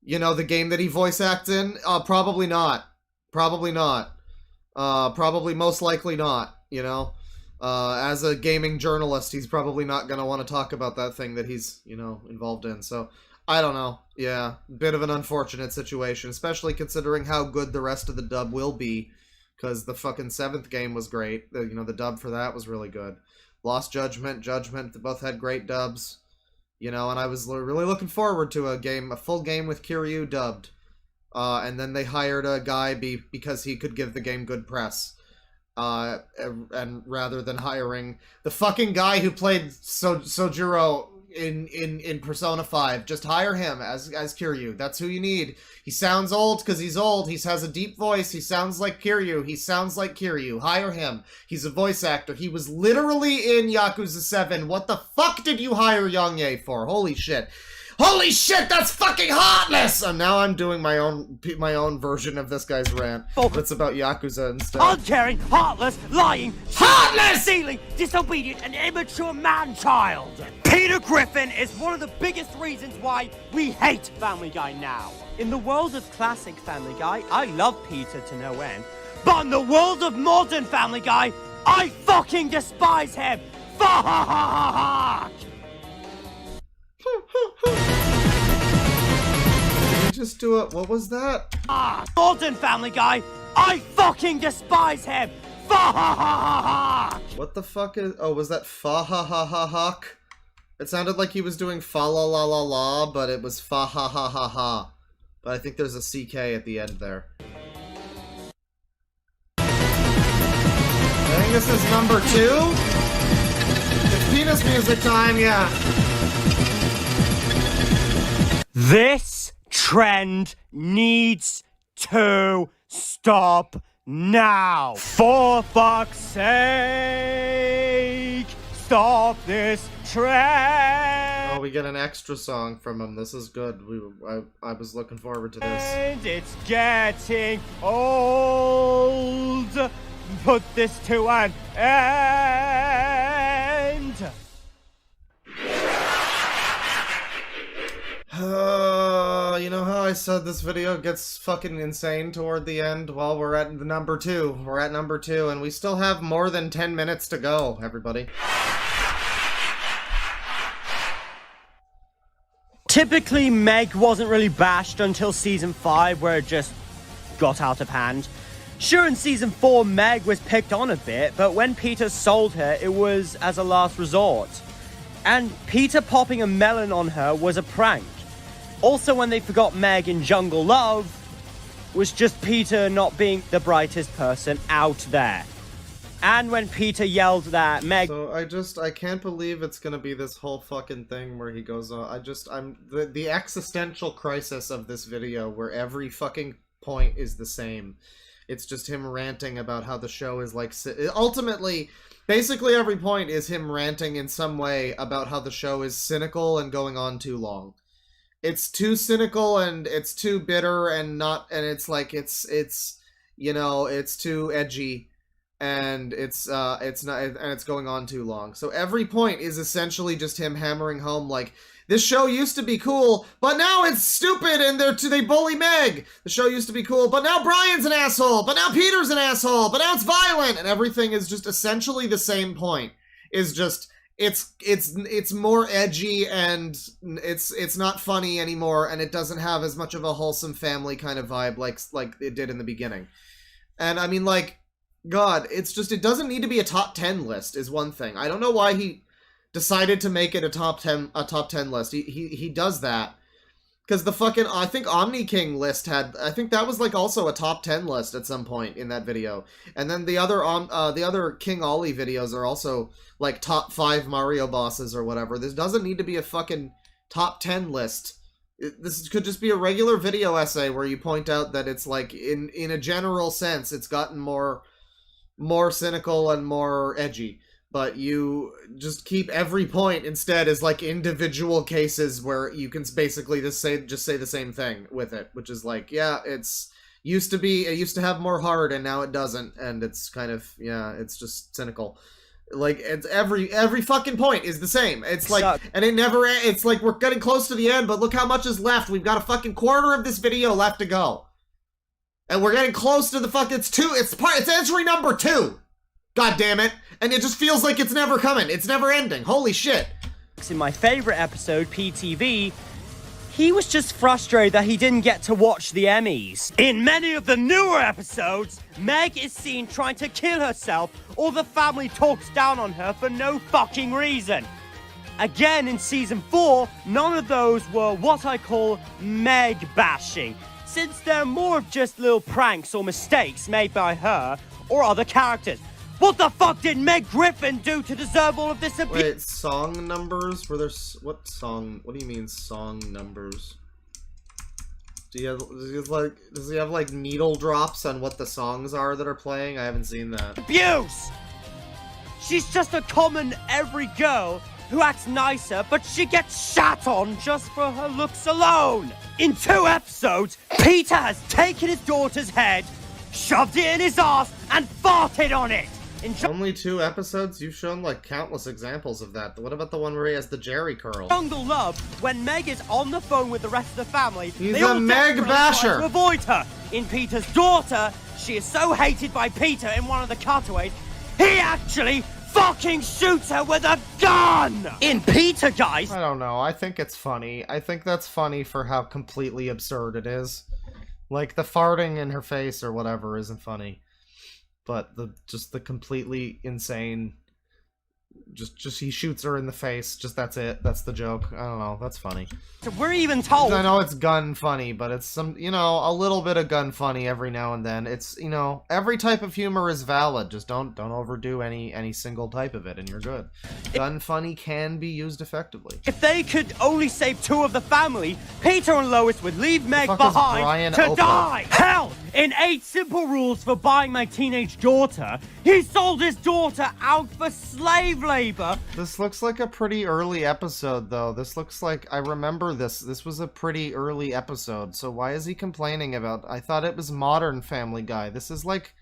You know, the game that he voice acts in? Probably not. Probably not. Probably most likely not, you know? As a gaming journalist, he's probably not gonna want to talk about that thing that he's, you know, involved in. So, I don't know. Yeah, bit of an unfortunate situation, especially considering how good the rest of the dub will be. Because the fucking 7th game was great. You know, the dub for that was really good. Lost Judgment, they both had great dubs. You know, and I was really looking forward to a full game with Kiryu dubbed. And then they hired a guy because he could give the game good press. And rather than hiring the fucking guy who played Sojiro in Persona 5, just hire him as Kiryu. That's who you need. He sounds old because he's old. He has a deep voice. He sounds like Kiryu. Hire him. He's a voice actor. He was literally in Yakuza 7. What the fuck did you hire Young-Ye for? Holy shit. Holy shit, that's fucking hotness! And now I'm doing my own version of this guy's rant. But it's about Yakuza instead. Uncaring, heartless, lying, heartless, stealing, disobedient, and immature man-child. Peter Griffin is one of the biggest reasons why we hate Family Guy now. In the world of classic Family Guy, I love Peter to no end. But in the world of modern Family Guy, I fucking despise him. Fuck! just do it? What was that? Gordon, Family Guy, I fucking despise him! Fa-ha-ha-ha-ha! What the fuck is... Oh, was that fa-ha-ha-ha-hawk? It sounded like he was doing fa-la-la-la-la, but it was fa-ha-ha-ha-ha. But I think there's a CK at the end there. I think this is number 2? It's penis music time, yeah. This trend needs to stop now. For fuck's sake, stop this trend. Oh, we get an extra song from him. This is good. I was looking forward to this. And it's getting old. Put this to an end. You know how I said this video gets fucking insane toward the end? Well, we're at the number 2. We're at number 2, and we still have more than 10 minutes to go, everybody. Typically, Meg wasn't really bashed until Season 5, where it just got out of hand. Sure, in Season 4, Meg was picked on a bit, but when Peter sold her, it was as a last resort. And Peter popping a melon on her was a prank. Also, when they forgot Meg in Jungle Love, was just Peter not being the brightest person out there. And when Peter yelled that Meg... So, I can't believe it's gonna be this whole fucking thing where he goes on... The existential crisis of this video, where every fucking point is the same. It's just him ranting about how the show is like... Ultimately, basically every point is him ranting in some way about how the show is cynical and going on too long. It's too cynical and it's too bitter and it's like it's you know, it's too edgy and it's not, and it's going on too long. So every point is essentially just him hammering home like, this show used to be cool, but now it's stupid and they bully Meg. The show used to be cool, but now Brian's an asshole, but now Peter's an asshole, but now it's violent, and everything is just essentially the same point. Is just it's more edgy and it's not funny anymore, and it doesn't have as much of a wholesome family kind of vibe like it did in the beginning. And I mean, like, God, it's just, it doesn't need to be a top 10 list is one thing. I don't know why he decided to make it a top 10 list. He does that because the fucking, I think Omni King list had, I think that was like also a top 10 list at some point in that video. And then the other King Ollie videos are also like top 5 Mario bosses or whatever. This doesn't need to be a fucking top 10 list. This could just be a regular video essay where you point out that it's like, in a general sense, it's gotten more cynical and more edgy. But you just keep every point instead as like individual cases where you can basically just say the same thing with it, which is like, yeah, it used to have more heart and now it doesn't, and it's kind of, yeah, it's just cynical. Like, it's every fucking point is the same. It's like, and it never, it's like we're getting close to the end, but look how much is left. We've got a fucking quarter of this video left to go. And we're getting close to the fucking, it's entry number 2. God damn it. And it just feels like it's never coming. It's never ending. Holy shit. In my favorite episode, PTV, he was just frustrated that he didn't get to watch the Emmys. In many of the newer episodes, Meg is seen trying to kill herself, or the family talks down on her for no fucking reason. Again, in Season 4, none of those were what I call Meg bashing, since they're more of just little pranks or mistakes made by her or other characters. What the fuck did Meg Griffin do to deserve all of this abuse? Wait, song numbers? Were there... What do you mean, song numbers? Does he have, like, needle drops on what the songs are that are playing? I haven't seen that. Abuse! She's just a common, every girl who acts nicer, but she gets shat on just for her looks alone. In 2 episodes, Peter has taken his daughter's head, shoved it in his ass, and farted on it. Only 2 episodes? You've shown, like, countless examples of that. What about the one where he has the Jerry curl? Jungle Love, when Meg is on the phone with the rest of the family, he's a Meg basher! To avoid her. In Peter's daughter, she is so hated by Peter in one of the cutaways, he actually fucking shoots her with a gun! In Peter, guys! I don't know. I think it's funny. I think that's funny for how completely absurd it is. Like, the farting in her face or whatever isn't funny. But just the completely insane... Just he shoots her in the face. Just that's it. That's the joke. I don't know. That's funny. We're even told... I know it's gun funny, but it's some, you know, a little bit of gun funny every now and then. It's, you know, every type of humor is valid. Just don't overdo any single type of it, and you're good. Gun funny can be used effectively. If they could only save 2 of the family, Peter and Lois would leave Meg fuck is behind Brian to Oprah? die! Hell! In 8 simple rules for buying my teenage daughter, he sold his daughter out for slave labor! This looks like a pretty early episode, though. This looks like... I remember this. This was a pretty early episode, so why is he complaining about... I thought it was modern Family Guy. This is like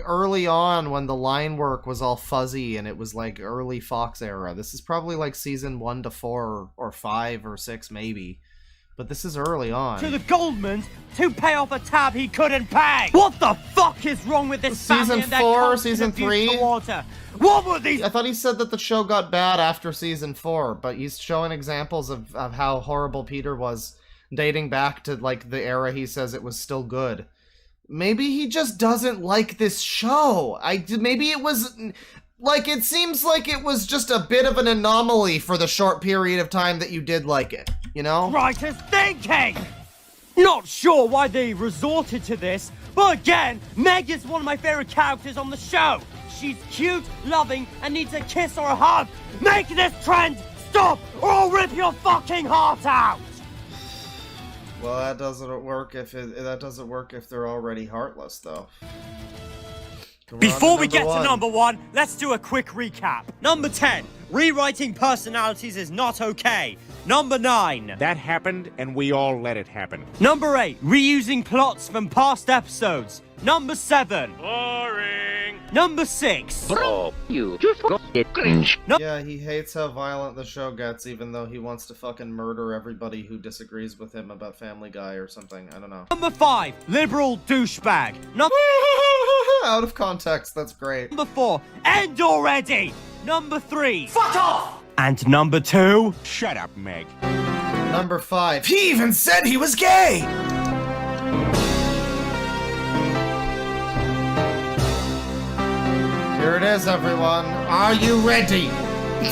early on when the line work was all fuzzy and it was like early Fox era. This is probably like season 1 to 4 or 5 or 6 maybe. But this is early on. To the Goldmans to pay off a tab he couldn't pay! What the fuck is wrong with this family Season and their 4, constant season abuse 3? towards her? What were these? I thought he said that the show got bad after season 4, but he's showing examples of how horrible Peter was, dating back to like the era he says it was still good. Maybe he just doesn't like this show. Maybe it was... Like, it seems like it was just a bit of an anomaly for the short period of time that you did like it, you know? Writers thinking! Not sure why they resorted to this, but again, Meg is one of my favorite characters on the show. She's cute, loving, and needs a kiss or a hug. Make this trend stop, or I'll rip your fucking heart out! Well, that doesn't work if they're already heartless, though. Before we get to number 1, let's do a quick recap. Number 10, rewriting personalities is not okay. Number 9, That happened, and we all let it happen. Number 8, reusing plots from past episodes. Number 7, Boring. Number 6, Bro, you just got it cringe. Yeah, he hates how violent the show gets, even though he wants to fucking murder everybody who disagrees with him about Family Guy or something. I don't know. Number 5, liberal douchebag. Out of context, that's great. Number 4, end already. Number 3, fuck off. And number 2, Shut up, Meg. Number 5, he even said he was gay! Here it is, everyone. Are you ready?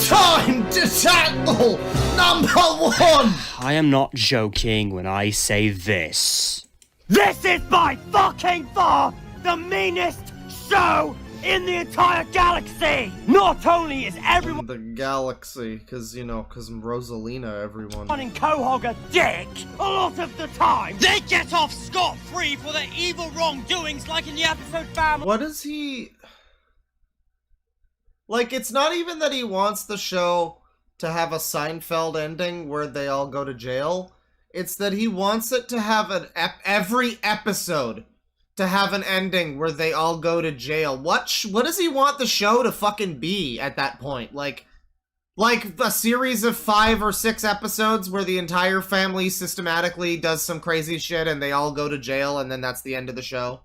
Time to tackle number 1! I am not joking when I say this. This is by fucking far the meanest show in the entire galaxy! Not only is everyone The galaxy, cause Rosalina, everyone. in Quahog a dick a lot of the time, they get off scot-free for their evil wrongdoings like in the episode Family. What is he... Like, it's not even that he wants the show to have a Seinfeld ending where they all go to jail. It's that he wants it to have every episode to have an ending where they all go to jail. What does he want the show to fucking be at that point? Like a series of 5 or 6 episodes where the entire family systematically does some crazy shit and they all go to jail and then that's the end of the show?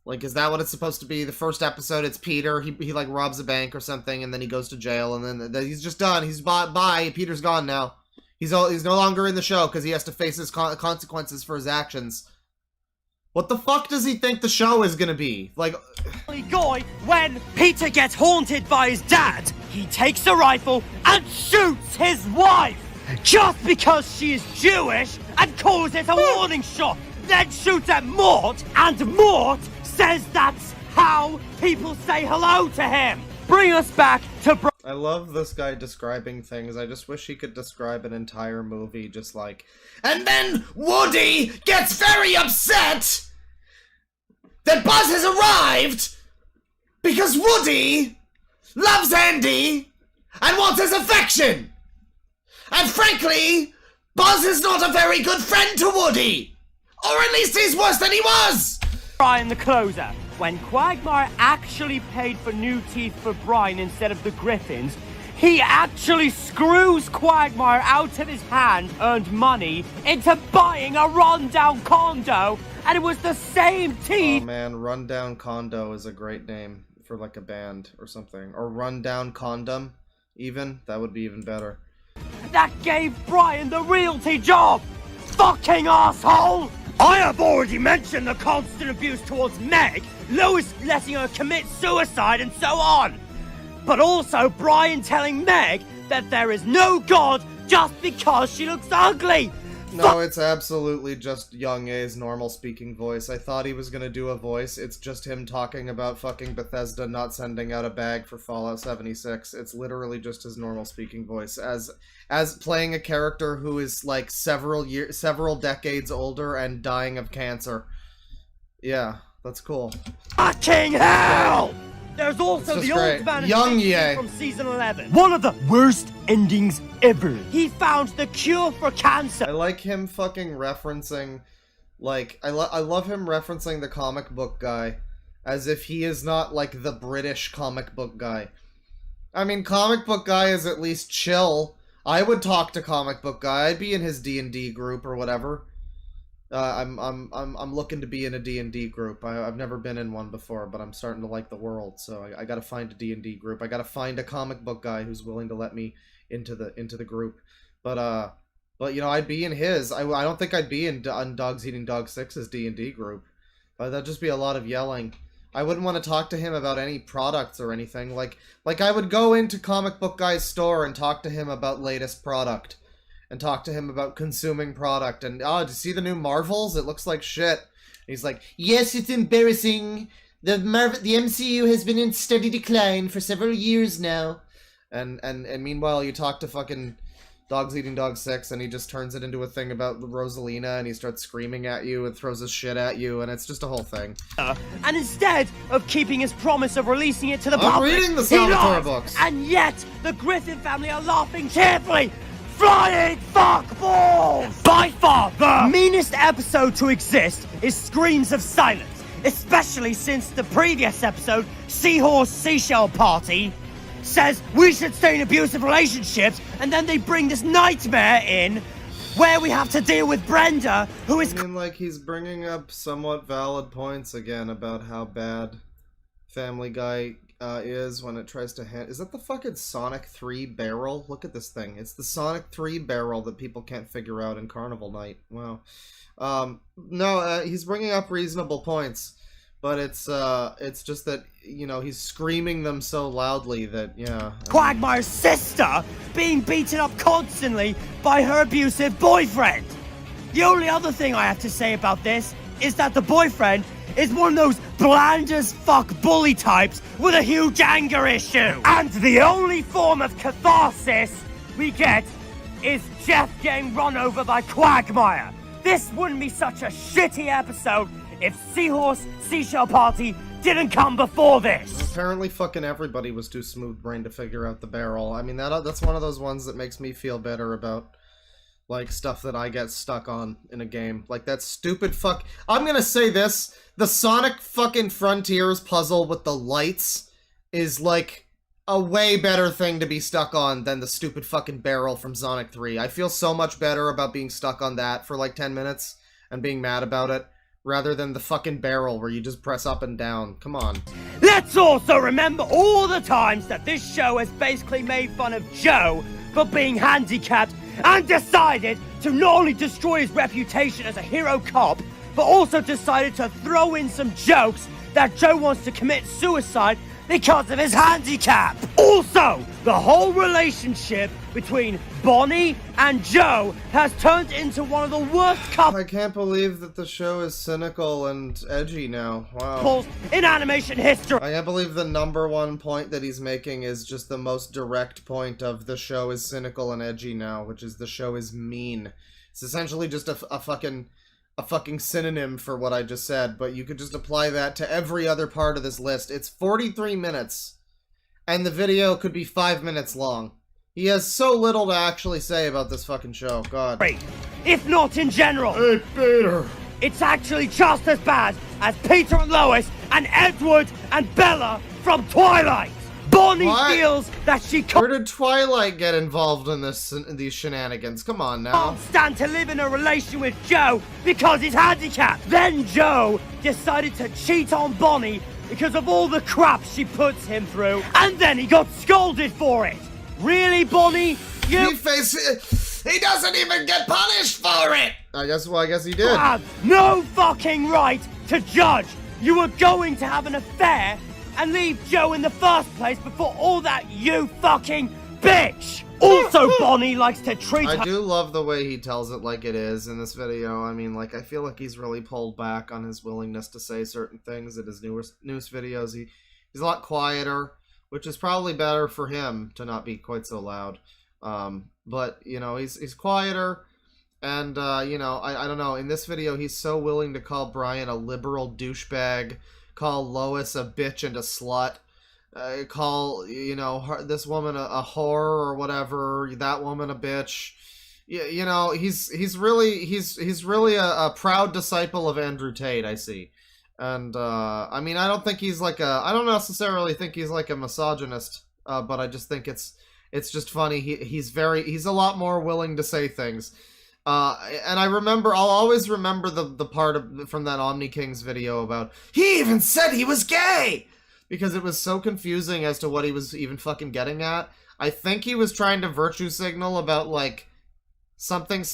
Like, is that what it's supposed to be? The first episode, it's Peter, he like robs a bank or something and then he goes to jail and then he's just done. He's bye. Peter's gone now. He's no longer in the show because he has to face his consequences for his actions. What the fuck does he think the show is gonna be? Like... Goy, when Peter gets haunted by his dad, he takes a rifle and shoots his wife! Just because she is Jewish and calls it a warning shot, then shoots at Mort, and Mort says that's how people say hello to him! Bring us back to... I love this guy describing things. I just wish he could describe an entire movie just like... And then Woody gets very upset that Buzz has arrived because Woody loves Andy and wants his affection. And frankly, Buzz is not a very good friend to Woody. Or at least he's worse than he was. Brian the Closer. When Quagmire actually paid for new teeth for Brian instead of the Griffins, he actually screws Quagmire out of his hand-earned money into buying a rundown condo, and it was the same teeth. Oh man, Rundown Condo is a great name for like a band or something. Or Rundown Condom, even. That would be even better. That gave Brian the realty job! Fucking asshole! I have already mentioned the constant abuse towards Meg, Lois letting her commit suicide and so on. But also Brian telling Meg that there is no God just because she looks ugly. No, it's absolutely just Young A's normal speaking voice. I thought he was gonna do a voice. It's just him talking about fucking Bethesda not sending out a bag for Fallout 76. It's literally just his normal speaking voice. As playing a character who is like several decades older and dying of cancer. Yeah, that's cool. Fucking hell! There's also the great. old man Young Ye. from season 11. One of the worst endings ever. He found the cure for cancer. I like him fucking referencing, like, I love him referencing the comic book guy as if he is not, like, the British comic book guy. I mean, comic book guy is at least chill. I would talk to comic book guy. I'd be in his D&D group or whatever. I'm looking to be in a D&D group. I've never been in one before, but I'm starting to like the world, so I gotta find a D&D group. I gotta find a comic book guy who's willing to let me into the group. But you know, I'd be in his. I don't think I'd be in Dogs Eating Dog 6's D&D group. That'd just be a lot of yelling. I wouldn't want to talk to him about any products or anything. Like I would go into comic book guy's store and talk to him about latest product. And talk to him about consuming product. And, oh, did you see the new Marvels? It looks like shit. And he's like, yes, it's embarrassing. The MCU has been in steady decline for several years now. And meanwhile, you talk to fucking Dogs Eating Dog 6, and he just turns it into a thing about Rosalina, and he starts screaming at you and throws his shit at you, and it's just a whole thing. And instead of keeping his promise of releasing it to the I'm public, reading the he Salvatore lies. books. And yet, the Griffin family are laughing cheerfully. Flying fuckballs! By far, the meanest episode to exist is Screams of Silence, especially since the previous episode, Seahorse Seashell Party, says we should stay in abusive relationships, and then they bring this nightmare in where we have to deal with Brenda, who is... I mean, like, he's bringing up somewhat valid points again about how bad Family Guy is when it tries to is that the fucking Sonic 3 barrel? Look at this thing. It's the Sonic 3 barrel that people can't figure out in Carnival Night. Wow. No, he's bringing up reasonable points, but it's just that, you know, he's screaming them so loudly that, yeah. Quagmire's sister being beaten up constantly by her abusive boyfriend. The only other thing I have to say about this is that the boyfriend is one of those bland as fuck bully types with a huge anger issue. And the only form of catharsis we get is Jeff getting run over by Quagmire. This wouldn't be such a shitty episode if Seahorse Seashell Party didn't come before this. Apparently fucking everybody was too smooth-brained to figure out the barrel. I mean, that's one of those ones that makes me feel better about, like, stuff that I get stuck on in a game. Like, that stupid fuck... I'm gonna say this. The Sonic fucking Frontiers puzzle with the lights is, like, a way better thing to be stuck on than the stupid fucking barrel from Sonic 3. I feel so much better about being stuck on that for, like, 10 minutes and being mad about it, rather than the fucking barrel where you just press up and down. Come on. Let's also remember all the times that this show has basically made fun of Joe for being handicapped and decided to not only destroy his reputation as a hero cop, but also decided to throw in some jokes that Joe wants to commit suicide because of his handicap. Also, the whole relationship between Bonnie and Joe has turned into one of the worst couples I can't believe that the show is cynical and edgy now. Wow. in animation history. I can't believe the #1 point that he's making is just the most direct point of the show is cynical and edgy now, which is the show is mean. It's essentially just a fucking synonym for what I just said, but you could just apply that to every other part of this list. It's 43 minutes, and the video could be 5 minutes long. He has so little to actually say about this fucking show, God. If not in general. Hey, Peter. It's actually just as bad as Peter and Lois and Edward and Bella from Twilight. Bonnie feels that she Where did Twilight get involved in these shenanigans? Come on now. can't stand to live in a relation with Joe because he's handicapped. Then Joe decided to cheat on Bonnie because of all the crap she puts him through, and then he got scolded for it. Really, Bonnie? He doesn't even get punished for it! I guess he did. Have no fucking right to judge. You were going to have an affair and leave Joe in the first place before all that, you fucking bitch! Also, Bonnie likes to treat her— I do love the way he tells it like it is in this video. I mean, like, I feel like he's really pulled back on his willingness to say certain things in his newest videos. He's a lot quieter, which is probably better for him to not be quite so loud. But, you know, he's quieter, and, you know, I don't know, in this video, he's so willing to call Brian a liberal douchebag, call Lois a bitch and a slut, call, you know, this woman a whore or whatever, that woman a bitch. You know, he's really a proud disciple of Andrew Tate, I see. And, I mean, I don't necessarily think he's like a misogynist, but I just think it's just funny. He's a lot more willing to say things. And I'll always remember the part from that Omni Kings video about, he even said he was gay! Because it was so confusing as to what he was even fucking getting at. I think he was trying to virtue signal about, like, something,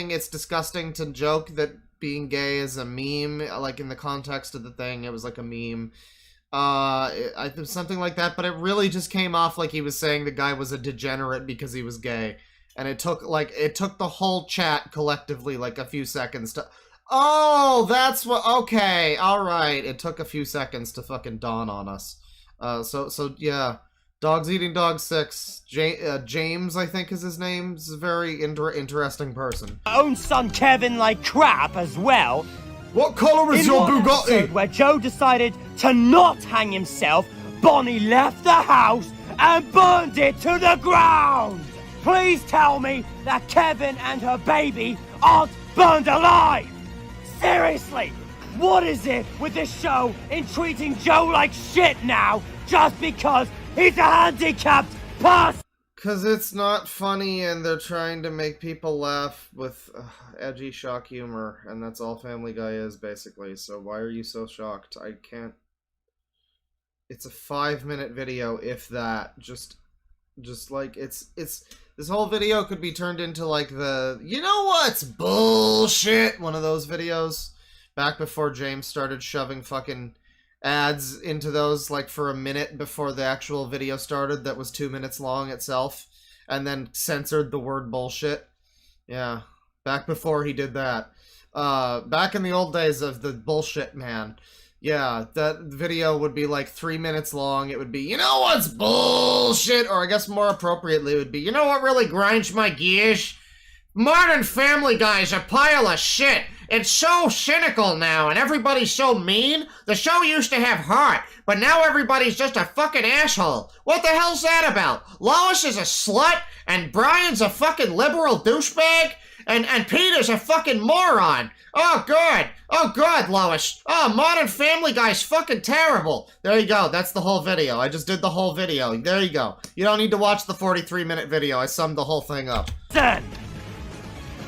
it's disgusting to joke that being gay is a meme, like, in the context of the thing, it was like a meme. Something like that, but it really just came off like he was saying the guy was a degenerate because he was gay. And it took the whole chat collectively, like, a few seconds to... Oh, that's what... Okay, alright. It took a few seconds to fucking dawn on us. So yeah. Dogs Eating Dog 6. James, I think is his name. Is a very interesting person. Our own son Kevin like crap as well. What colour is your Bugatti? Where Joe decided to not hang himself, Bonnie left the house and burned it to the ground. Please tell me that Kevin and her baby aren't burned alive. Seriously, what is it with this show in treating Joe like shit now just because he's a handicapped person? Because it's not funny and they're trying to make people laugh with edgy shock humor, and that's all Family Guy is, basically. So why are you so shocked? I can't... It's a 5-minute video, if that. Just like, it's... This whole video could be turned into, like, the... You know what's bullshit? One of those videos. Back before James started shoving fucking ads into those, like, for a minute before the actual video started that was 2 minutes long itself. And then censored the word bullshit. Yeah. Back before he did that. Back in the old days of the bullshit man. Yeah, that video would be like 3 minutes long. It would be, you know what's bullshit? Or I guess more appropriately it would be, you know what really grinds my gears? Modern Family Guy's a pile of shit. It's so cynical now, and everybody's so mean. The show used to have heart, but now everybody's just a fucking asshole. What the hell's that about? Lois is a slut, and Brian's a fucking liberal douchebag, and Peter's a fucking moron. Oh, good. Oh, good, Lois. Oh, Modern Family Guy's fucking terrible. There you go. That's the whole video. I just did the whole video. There you go. You don't need to watch the 43-minute video. I summed the whole thing up.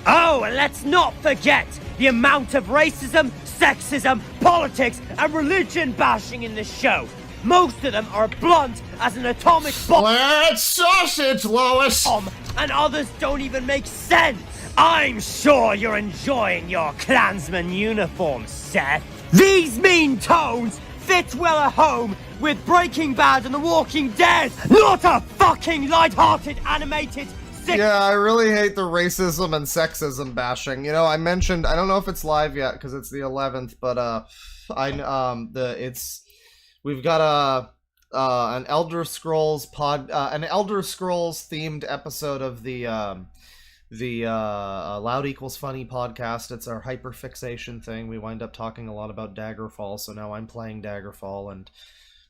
Oh, and let's not forget the amount of racism, sexism, politics, and religion bashing in this show. Most of them are blunt as an atomic bomb. Let's sausage, Lois! And others don't even make sense. I'm sure you're enjoying your Klansman uniform, Seth. These mean tones fit well at home with Breaking Bad and The Walking Dead, not a fucking light-hearted animated... Yeah, I really hate the racism and sexism bashing. You know, I mentioned, I don't know if it's live yet because it's the 11th, but we've got an Elder Scrolls themed episode of the Loud Equals Funny podcast. It's our hyperfixation thing. We wind up talking a lot about Daggerfall, so now I'm playing Daggerfall, and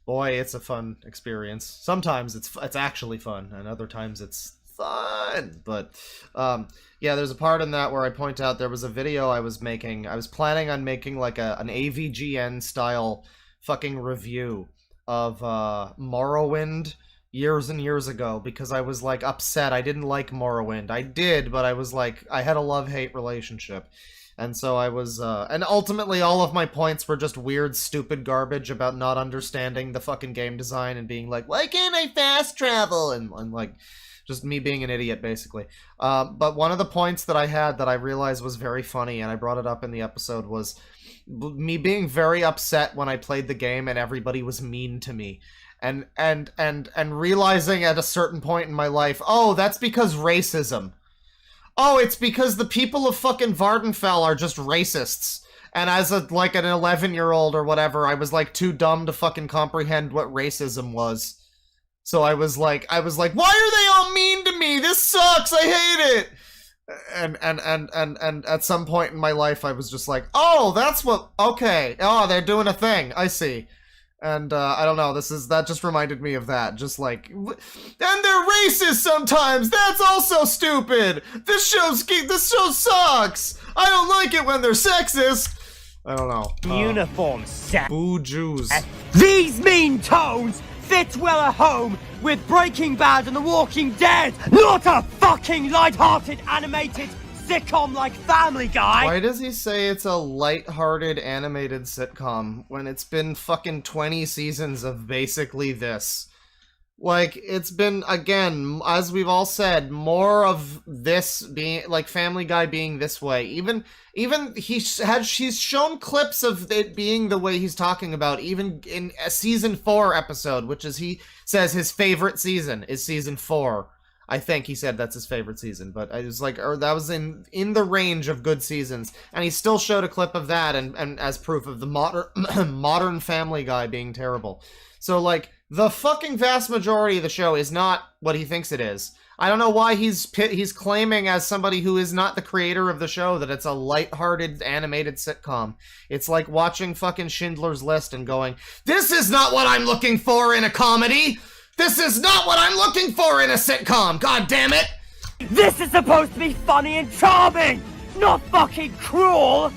boy, it's a fun experience. Sometimes it's actually fun, and other times it's fun, but yeah, there's a part in that where I point out there was a video I was making. I was planning on making like an AVGN style fucking review of Morrowind years and years ago because I was like upset. I didn't like Morrowind. I did, but I was like, I had a love-hate relationship. And so I was, and ultimately all of my points were just weird, stupid garbage about not understanding the fucking game design and being like, why can't I fast travel? And like, just me being an idiot, basically. But one of the points that I had that I realized was very funny, and I brought it up in the episode, was me being very upset when I played the game and everybody was mean to me. And realizing at a certain point in my life, oh, that's because racism. Oh, it's because the people of fucking Vardenfell are just racists. And as like an 11-year-old or whatever, I was like too dumb to fucking comprehend what racism was. So I was like, why are they all mean to me? This sucks. I hate it. And at some point in my life, I was just like, oh, that's what, okay. Oh, they're doing a thing. I see. And, I don't know, that just reminded me of that, just like, and they're racist sometimes, that's also stupid! This show sucks! I don't like it when they're sexist! I don't know. Uniform set. Boo Jews. These mean tones fit well at home with Breaking Bad and The Walking Dead, not a fucking light-hearted animated sitcom like Family Guy! Why does he say it's a light-hearted animated sitcom when it's been fucking 20 seasons of basically this? Like, it's been, again, as we've all said, more of this being, like, Family Guy being this way. Even she's shown clips of it being the way he's talking about, even in a season 4 episode, which is, he says his favorite season is season 4. I think he said that's his favorite season, but I was like, that was in the range of good seasons, and he still showed a clip of that, and as proof of the modern Family Guy being terrible. So, like, the fucking vast majority of the show is not what he thinks it is. I don't know why he's claiming as somebody who is not the creator of the show that it's a lighthearted animated sitcom. It's like watching fucking Schindler's List and going, this is not what I'm looking for in a comedy! This is not what I'm looking for in a sitcom, god damn it! This is supposed to be funny and charming, not fucking cruel!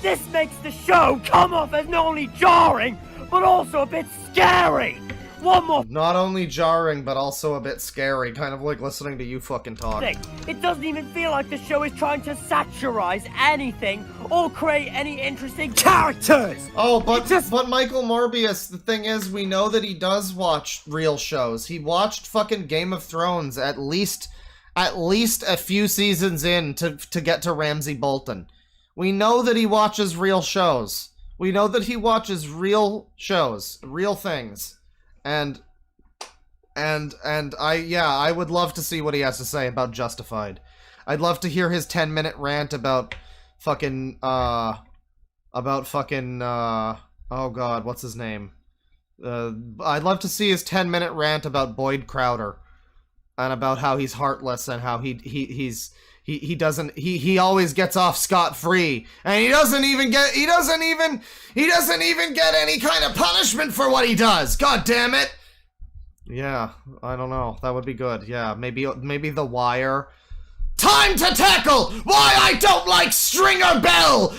This makes the show come off as not only jarring, but also a bit scary! One more Not only jarring, but also a bit scary, kind of like listening to you fucking talk. thing. It doesn't even feel like the show is trying to satirize anything or create any interesting characters! Oh, but Michael Morbius, the thing is, we know that he does watch real shows. He watched fucking Game of Thrones at least a few seasons in to get to Ramsay Bolton. We know that he watches real shows. We know that he watches real shows, real things. And I would love to see what he has to say about Justified. I'd love to hear his 10-minute rant about fucking, oh god, what's his name? I'd love to see his 10-minute rant about Boyd Crowder. And about how he's heartless and how he always gets off scot-free. And he doesn't even get any kind of punishment for what he does. God damn it. Yeah, I don't know. That would be good. Yeah, maybe The Wire. Time to tackle why I don't like Stringer Bell.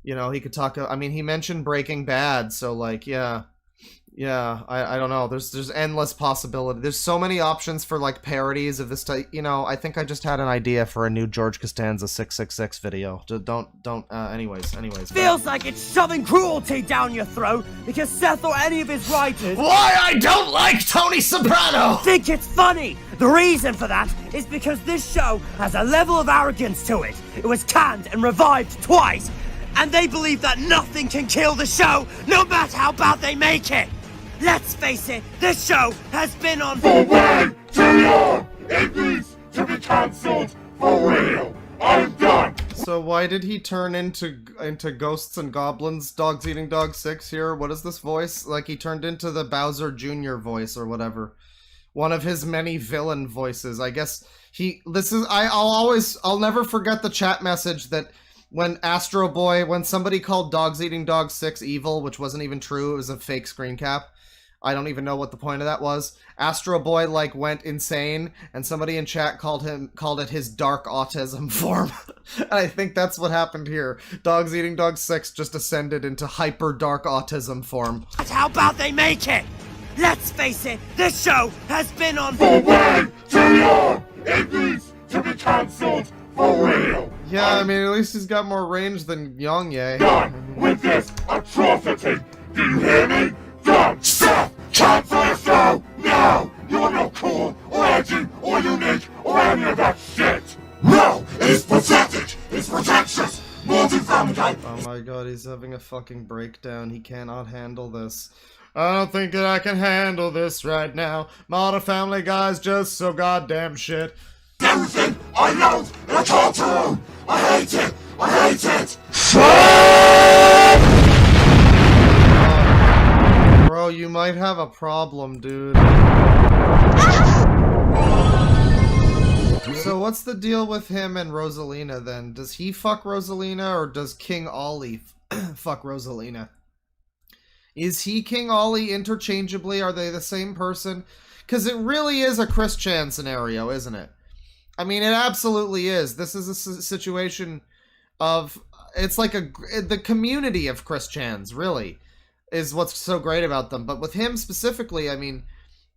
You know, he could talk, I mean, he mentioned Breaking Bad, so like, yeah. Yeah, I don't know. There's endless possibility. There's so many options for like parodies of this type. You know, I think I just had an idea for a new George Costanza 666 video. Anyways. Feels like it's shoving cruelty down your throat because Seth or any of his writers Why I don't like Tony Soprano! think it's funny. The reason for that is because this show has a level of arrogance to it. It was canned and revived twice, and they believe that nothing can kill the show, no matter how bad they make it. Let's face it, this show has been on For way too long! It needs to be cancelled for real! I'm done! So why did he turn into Ghosts and Goblins, Dogs Eating Dog 6 here? What is this voice? Like he turned into the Bowser Jr. voice or whatever. One of his many villain voices. I guess I'll never forget the chat message that when when somebody called Dogs Eating Dog 6 evil, which wasn't even true, it was a fake screen cap. I don't even know what the point of that was. Astro Boy, like, went insane, and somebody in chat called it his dark autism form. And I think that's what happened here. Dogs Eating Dog 6 just ascended into hyper dark autism form. That's how bad they make it. Let's face it, this show has been on For way too long! It needs to be cancelled for real! Yeah, I mean, at least he's got more range than Yongye. Done with this atrocity! Do you hear me? Done! Stop! Cancel the show! Now! You are not cool, or edgy, or unique, or any of that shit! No! It's pathetic! It's pretentious! Multi-family guy! Oh my god, he's having a fucking breakdown. He cannot handle this. I don't think that I can handle this right now. Modern Family Guy's just so goddamn shit. Everything I loathe in a cartoon! I hate it! I hate it! Bro, you might have a problem, dude. So what's the deal with him and Rosalina then? Does he fuck Rosalina or does King Ollie fuck Rosalina? Is he King Ollie interchangeably? Are they the same person? Because it really is a Chris Chan scenario, isn't it? I mean, it absolutely is. This is a situation of... It's like the community of Chris Chans, really, is what's so great about them. But with him specifically, I mean,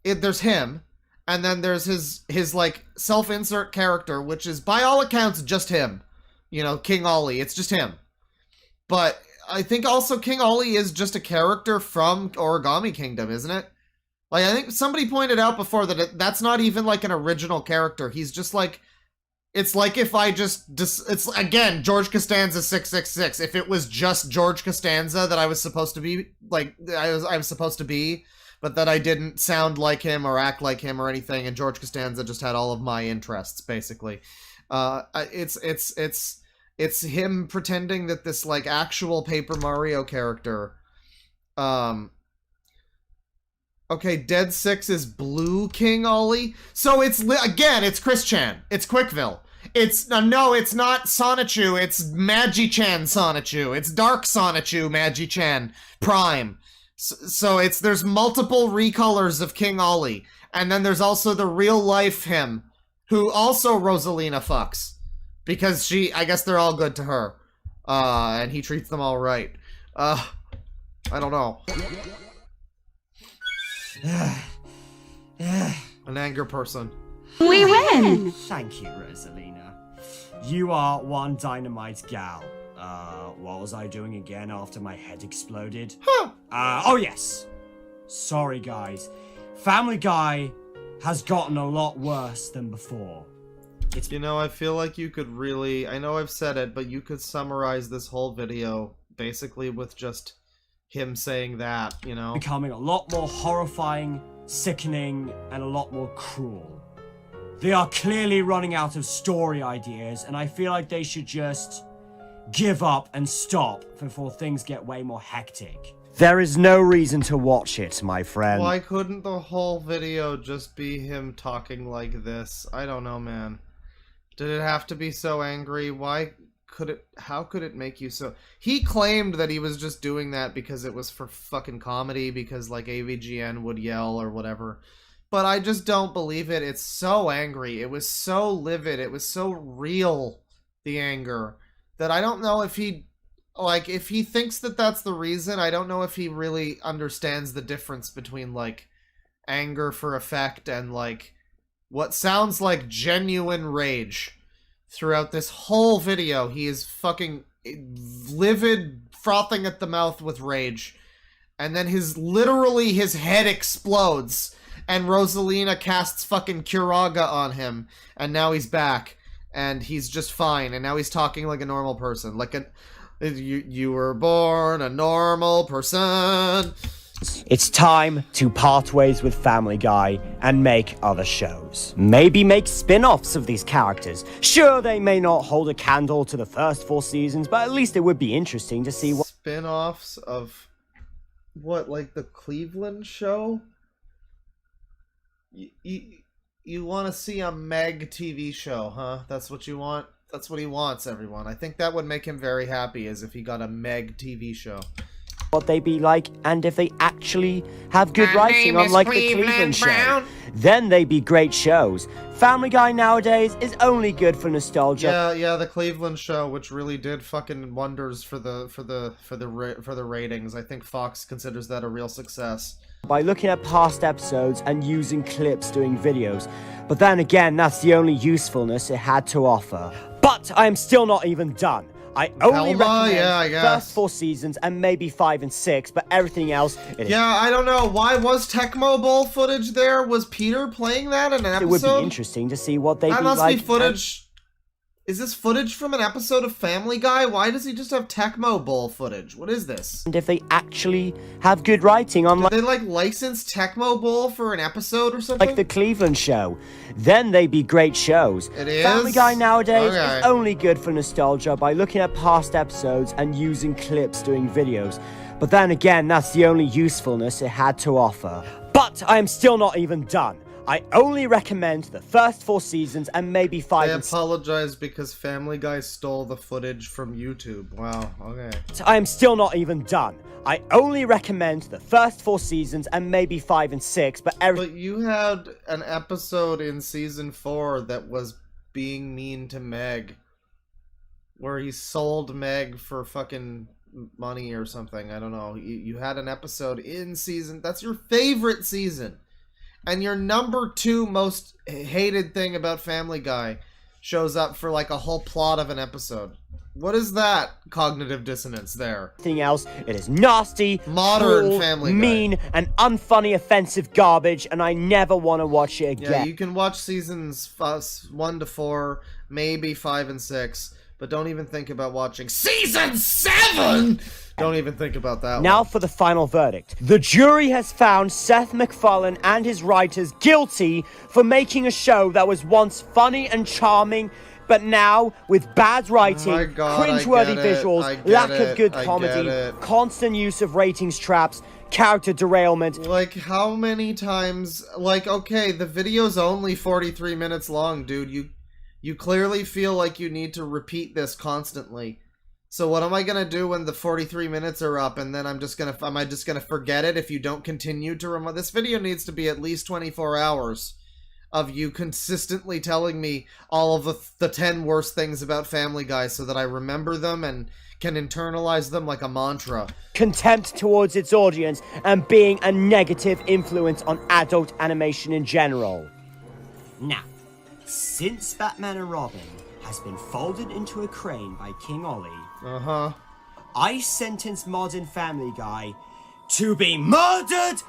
there's him, and then there's his like, self-insert character, which is, by all accounts, just him. You know, King Ollie, it's just him. But I think also King Ollie is just a character from Origami Kingdom, isn't it? Like, I think somebody pointed out before that that's not even, like, an original character. He's just, like... It's like if I just... It's, again, George Costanza 666. If it was just George Costanza that I was supposed to be, like, I was supposed to be, but that I didn't sound like him or act like him or anything, and George Costanza just had all of my interests, basically. It's him pretending that this, like, actual Paper Mario character... Okay, Dead 6 is Blue King Ollie. So it's, again, it's Chris Chan. It's Quickville. It's, no, it's not Sonichu. It's Magi-chan Sonichu. It's Dark Sonichu Magi-chan Prime. So it's, there's multiple recolors of King Ollie. And then there's also the real life him, who also Rosalina fucks. Because I guess they're all good to her. And he treats them all right. I don't know. An anger person. We win! Thank you, Rosalina. You are one dynamite gal. What was I doing again after my head exploded? Huh. Oh yes. Sorry, guys. Family Guy has gotten a lot worse than before. It's... You know, I feel like you could really... I know I've said it, but you could summarize this whole video basically with just him saying that, you know? Becoming a lot more horrifying, sickening, and a lot more cruel. They are clearly running out of story ideas, and I feel like they should just give up and stop before things get way more hectic. There is no reason to watch it, my friend. Why couldn't the whole video just be him talking like this? I don't know, man. Did it have to be so angry? Why could it... How could it make you so... He claimed that he was just doing that because it was for fucking comedy, because, like, AVGN would yell or whatever. But I just don't believe it. It's so angry. It was so livid. It was so real, the anger, that I don't know if he... Like, if he thinks that that's the reason, I don't know if he really understands the difference between, like, anger for effect and, like, what sounds like genuine rage. Throughout this whole video, he is fucking livid, frothing at the mouth with rage. And then literally his head explodes, and Rosalina casts fucking Curaga on him, and now he's back, and he's just fine, and now he's talking like a normal person, like you were born a normal person. It's time to part ways with Family Guy and make other shows. Maybe make spin-offs of these characters. Sure, they may not hold a candle to the first 4 seasons, but at least it would be interesting to see what... Spin-offs of... What, like the Cleveland show? You want to see a Meg TV show, huh? That's what you want? That's what he wants, everyone. I think that would make him very happy, as if he got a Meg TV show. What they be like, and if they actually have good writing, unlike the Cleveland show, then they be great shows. Family Guy nowadays is only good for nostalgia. Yeah, the Cleveland show, which really did fucking wonders for the ratings. I think Fox considers that a real success. by looking at past episodes and using clips doing videos. But then again, that's the only usefulness it had to offer. But I am still not even done. I only recommend I the guess. first 4 seasons and maybe 5 and 6, but everything else... Yeah, I don't know. Why was Tecmo Bowl footage there? Was Peter playing that in an episode? It would be interesting to see what they'd That be must like. be footage... Is this footage from an episode of Family Guy? Why does he just have Tecmo Bowl footage? What is this? And if they actually have good writing on Did they, like, license Tecmo Bowl for an episode or something? like the Cleveland Show, then they'd be great shows. It is? Family Guy nowadays Okay. is only good for nostalgia by looking at past episodes and using clips doing videos. But then again, that's the only usefulness it had to offer. But I am still not even done. I only recommend the first 4 seasons and maybe 5 I and apologize because Family Guy stole the footage from YouTube. Wow, okay. I am still not even done. I only recommend the first 4 seasons and maybe 5 and 6, but But you had an episode in season 4 that was being mean to Meg. Where he sold Meg for fucking money or something. I don't know. You had an episode in season... That's your favorite season. And your number 2 most hated thing about Family Guy shows up for like a whole plot of an episode. What is that cognitive dissonance there? everything else, it is nasty, Modern cruel, Family Guy. mean, and unfunny, offensive garbage, and I never want to watch it again. Yeah, you can watch seasons 1 to 4, maybe 5 and 6, but don't even think about watching season 7! Don't even think about that Now one. for the final verdict. The jury has found Seth MacFarlane and his writers guilty for making a show that was once funny and charming, but now, with bad writing, my God, cringeworthy I get it. visuals, I get lack it. of good I get comedy, it. constant use of ratings traps, character derailment, Like, how many times... Like, okay, the video's only 43 minutes long, dude. You clearly feel like you need to repeat this constantly. So what am I gonna do when the 43 minutes are up, and then am I just gonna forget it if you don't continue to remember? This video needs to be at least 24 hours of you consistently telling me all of the 10 worst things about Family Guy so that I remember them and can internalize them like a mantra. contempt towards its audience, and being a negative influence on adult animation in general. Now, since Batman and Robin has been folded into a crane by King Ollie, Uh-huh. I sentence Modern Family Guy to be murdered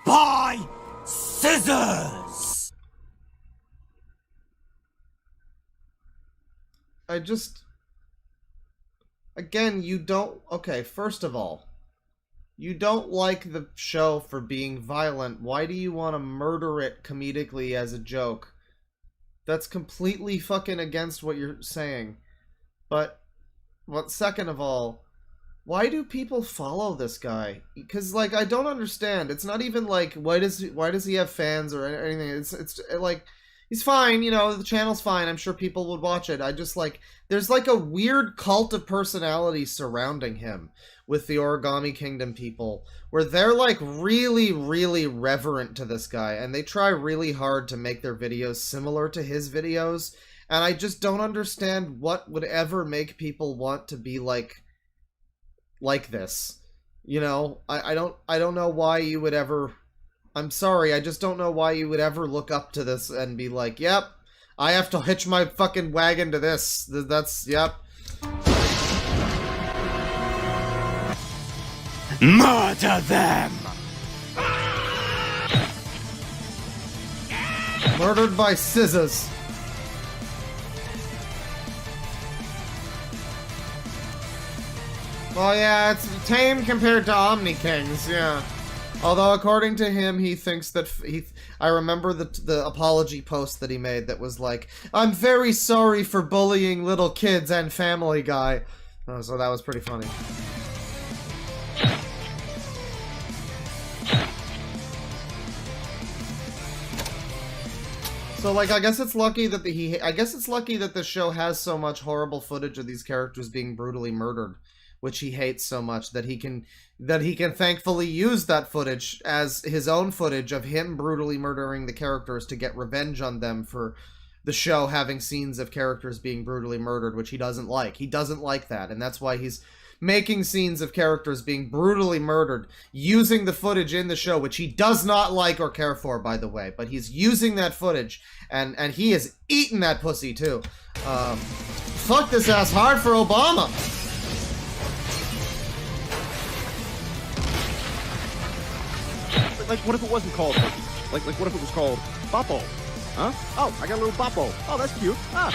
by scissors! I just... Again, you don't... Okay, first of all, you don't like the show for being violent. Why do you want to murder it comedically as a joke? That's completely fucking against what you're saying. But, second of all, why do people follow this guy? Because, like, I don't understand. It's not even like, why does he have fans or anything? It's like... He's fine, you know, the channel's fine, I'm sure people would watch it. I just, like, there's, like, a weird cult of personality surrounding him with the Origami Kingdom people, where they're, like, really, really reverent to this guy, and they try really hard to make their videos similar to his videos, and I just don't understand what would ever make people want to be, like this. You know, I don't know why you would ever... I'm sorry, I just don't know why you would ever look up to this and be like, yep, I have to hitch my fucking wagon to this. That's, yep. Murder them! Murdered by scissors. Well, yeah, it's tame compared to Omni Kings, yeah. Although, according to him, he thinks that I remember the apology post that he made that was like, "I'm very sorry for bullying little kids and Family Guy." Oh, so that was pretty funny. So, like, I guess it's lucky that the show has so much horrible footage of these characters being brutally murdered, which he hates so much that he can thankfully use that footage as his own footage of him brutally murdering the characters to get revenge on them for the show having scenes of characters being brutally murdered, which he doesn't like. He doesn't like that, and that's why he's making scenes of characters being brutally murdered, using the footage in the show, which he does not like or care for, by the way, but he's using that footage, and he is eating that pussy, too. Fuck this ass hard for Obama! Like, what if it wasn't called like what if it was called Boppo? Huh? Oh, I got a little Boppo. Oh, that's cute. Ah.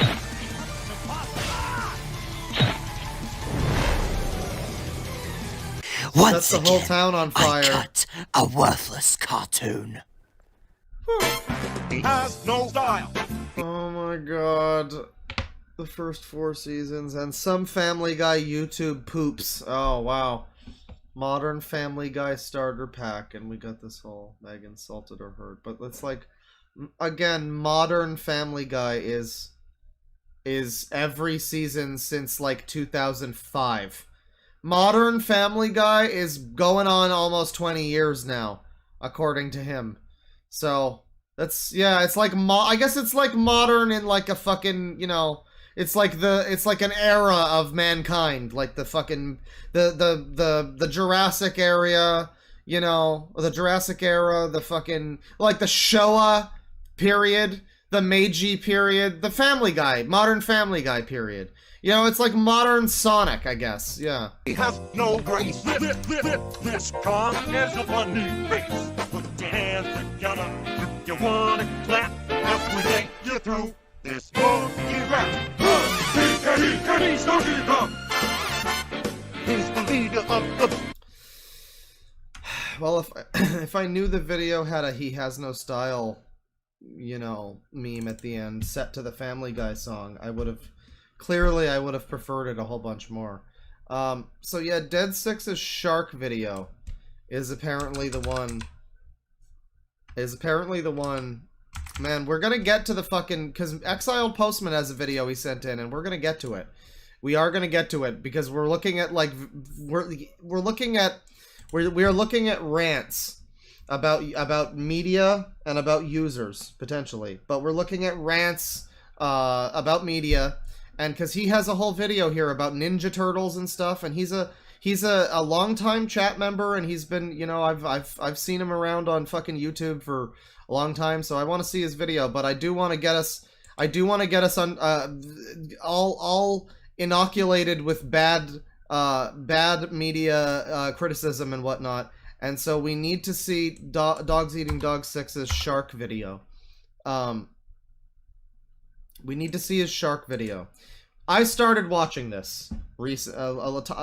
Once the whole town on fire. I cut a worthless cartoon. He has no style. Oh my god. The first 4 seasons and some Family Guy YouTube poops. Oh wow. Modern Family Guy starter pack, and we got this whole Megan salted or hurt. But it's like, again, modern Family Guy is every season since like 2005. Modern Family Guy is going on almost 20 years now, according to him. So that's, yeah, it's like I guess it's like modern in like a fucking, you know, it's like an era of mankind, like the fucking the Jurassic area, you know, the Jurassic era, the fucking like the Showa period, the Meiji period, the Family Guy, modern Family Guy period. You know, it's like modern Sonic, I guess. Yeah. He has no grace. This car has a funny face. Put your hands together if you want to clap as we take you through this monkey rap. He's the leader. He's the leader of the... Well, if I knew the video had a "he has no style," you know, meme at the end set to the Family Guy song, I would have preferred it a whole bunch more. So yeah, Dead 6's shark video is apparently the one. Man, we're gonna get to the fucking, because Exiled Postman has a video he sent in, and we're gonna get to it. We are gonna get to it because we're looking at like we are looking at rants about media and about users potentially, but we're looking at rants about media, and because he has a whole video here about Ninja Turtles and stuff, and he's a longtime chat member, and he's been, you know, I've seen him around on fucking YouTube for a long time, so I want to see his video, but I do want to get us on all inoculated with bad media criticism and whatnot, and so we need to see Dogs Eating Dog 6's shark video. We need to see his shark video. I started watching this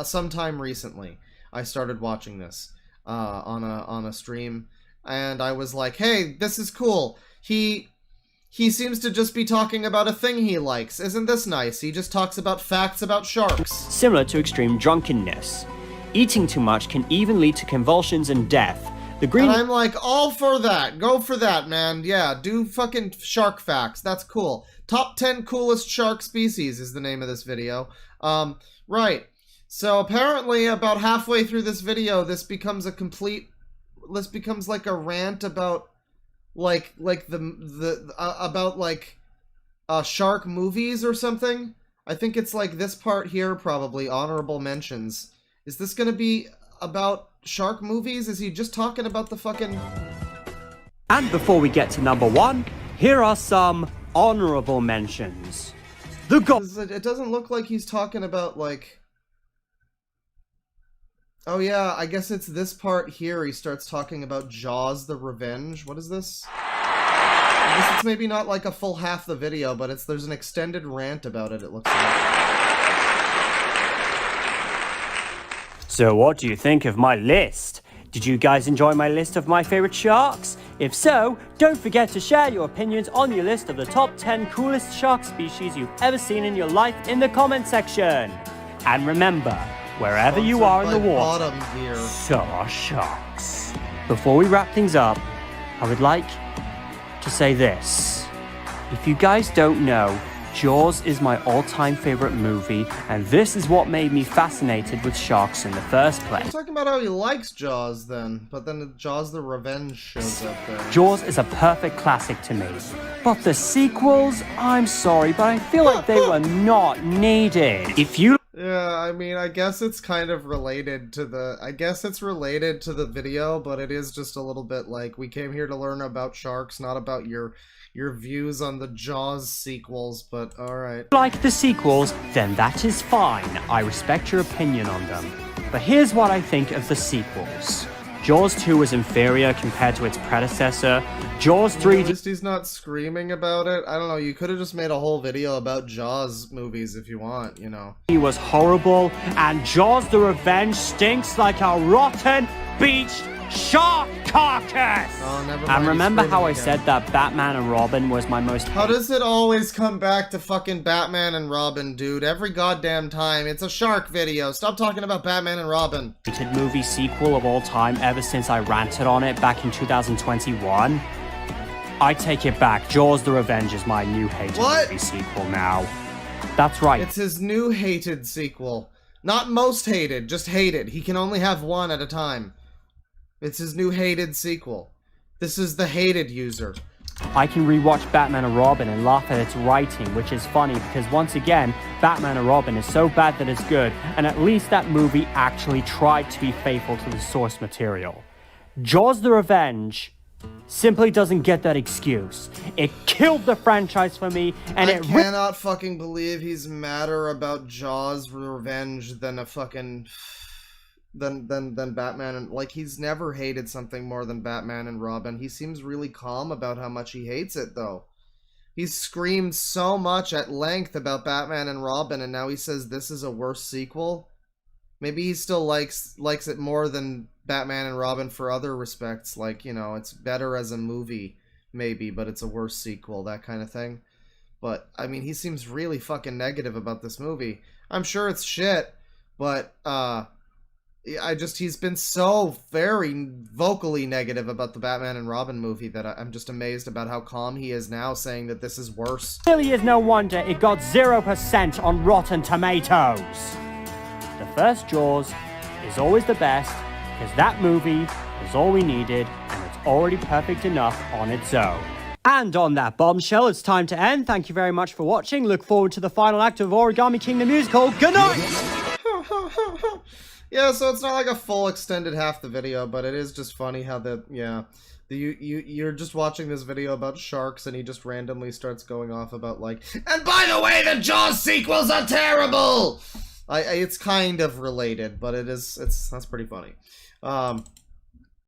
sometime recently. I started watching this on a stream, and I was like, hey, this is cool. He seems to just be talking about a thing he likes. Isn't this nice? He just talks about facts about sharks. Similar to extreme drunkenness. Eating too much can even lead to convulsions and death. And I'm like, all for that. Go for that, man. Yeah, do fucking shark facts. That's cool. Top 10 coolest shark species is the name of this video. Right. So apparently about halfway through this video, this becomes like a rant about shark movies or something. I think it's like this part here, probably honorable mentions. Is this gonna be about shark movies? Is he just talking about the fucking... And before we get to number 1, here are some honorable mentions. It doesn't look like he's talking about, like... Oh yeah, I guess it's this part here he starts talking about Jaws the Revenge. What is this? I guess it's maybe not like a full half the video, but there's an extended rant about it looks like. So what do you think of my list? Did you guys enjoy my list of my favorite sharks? If so, don't forget to share your opinions on your list of the top 10 coolest shark species you've ever seen in your life in the comment section. And remember, wherever you are in the water, so are sharks. Before we wrap things up, I would like to say this. If you guys don't know, Jaws is my all-time favorite movie, and this is what made me fascinated with sharks in the first place. I'm talking about how he likes Jaws then, but then Jaws the Revenge shows up there. Jaws is a perfect classic to me, but the sequels, I'm sorry, but I feel like they were not needed. If you... Yeah, I mean, I guess it's kind of related to the video, but it is just a little bit like, we came here to learn about sharks, not about your views on the Jaws sequels, but alright. Like the sequels, then that is fine. I respect your opinion on them. But here's what I think of the sequels. Jaws 2 was inferior compared to its predecessor. Jaws 3... At least he's not screaming about it. I don't know, you could have just made a whole video about Jaws movies if you want, you know. He was horrible, and Jaws the Revenge stinks like a rotten, beached shark carcass! Oh, never mind. And remember how I again. said that Batman and Robin was my most... How does it always come back to fucking Batman and Robin, dude? Every goddamn time. It's a shark video. Stop talking about Batman and Robin. hated movie sequel of all time ever since I ranted on it back in 2021. I take it back. Jaws the Revenge is my new hated movie sequel now. That's right. It's his new hated sequel. Not most hated, just hated. He can only have one at a time. It's his new hated sequel. This is the hated user. I can rewatch Batman and Robin and laugh at its writing, which is funny because once again, Batman and Robin is so bad that it's good, and at least that movie actually tried to be faithful to the source material. Jaws the Revenge simply doesn't get that excuse. It killed the franchise for me, and I cannot fucking believe he's madder about Jaws Revenge than a fucking... than Batman, and like, he's never hated something more than Batman and Robin. He seems really calm about how much he hates it, though. He's screamed so much at length about Batman and Robin, and now he says this is a worse sequel. Maybe he still likes it more than Batman and Robin for other respects, like, you know, it's better as a movie, maybe, but it's a worse sequel, that kind of thing. But, I mean, he seems really fucking negative about this movie. I'm sure it's shit, but, he's been so very vocally negative about the Batman and Robin movie that I'm just amazed about how calm he is now, saying that this is worse. Really is no wonder it got 0% on Rotten Tomatoes. The first Jaws is always the best, because that movie is all we needed, and it's already perfect enough on its own. And on that bombshell, it's time to end. Thank you very much for watching. Look forward to the final act of Origami King the Musical. Good night! Yeah, so it's not like a full extended half the video, but it is just funny how you're just watching this video about sharks and he just randomly starts going off about like, and by the way, the Jaws sequels are terrible! It's kind of related, but that's pretty funny.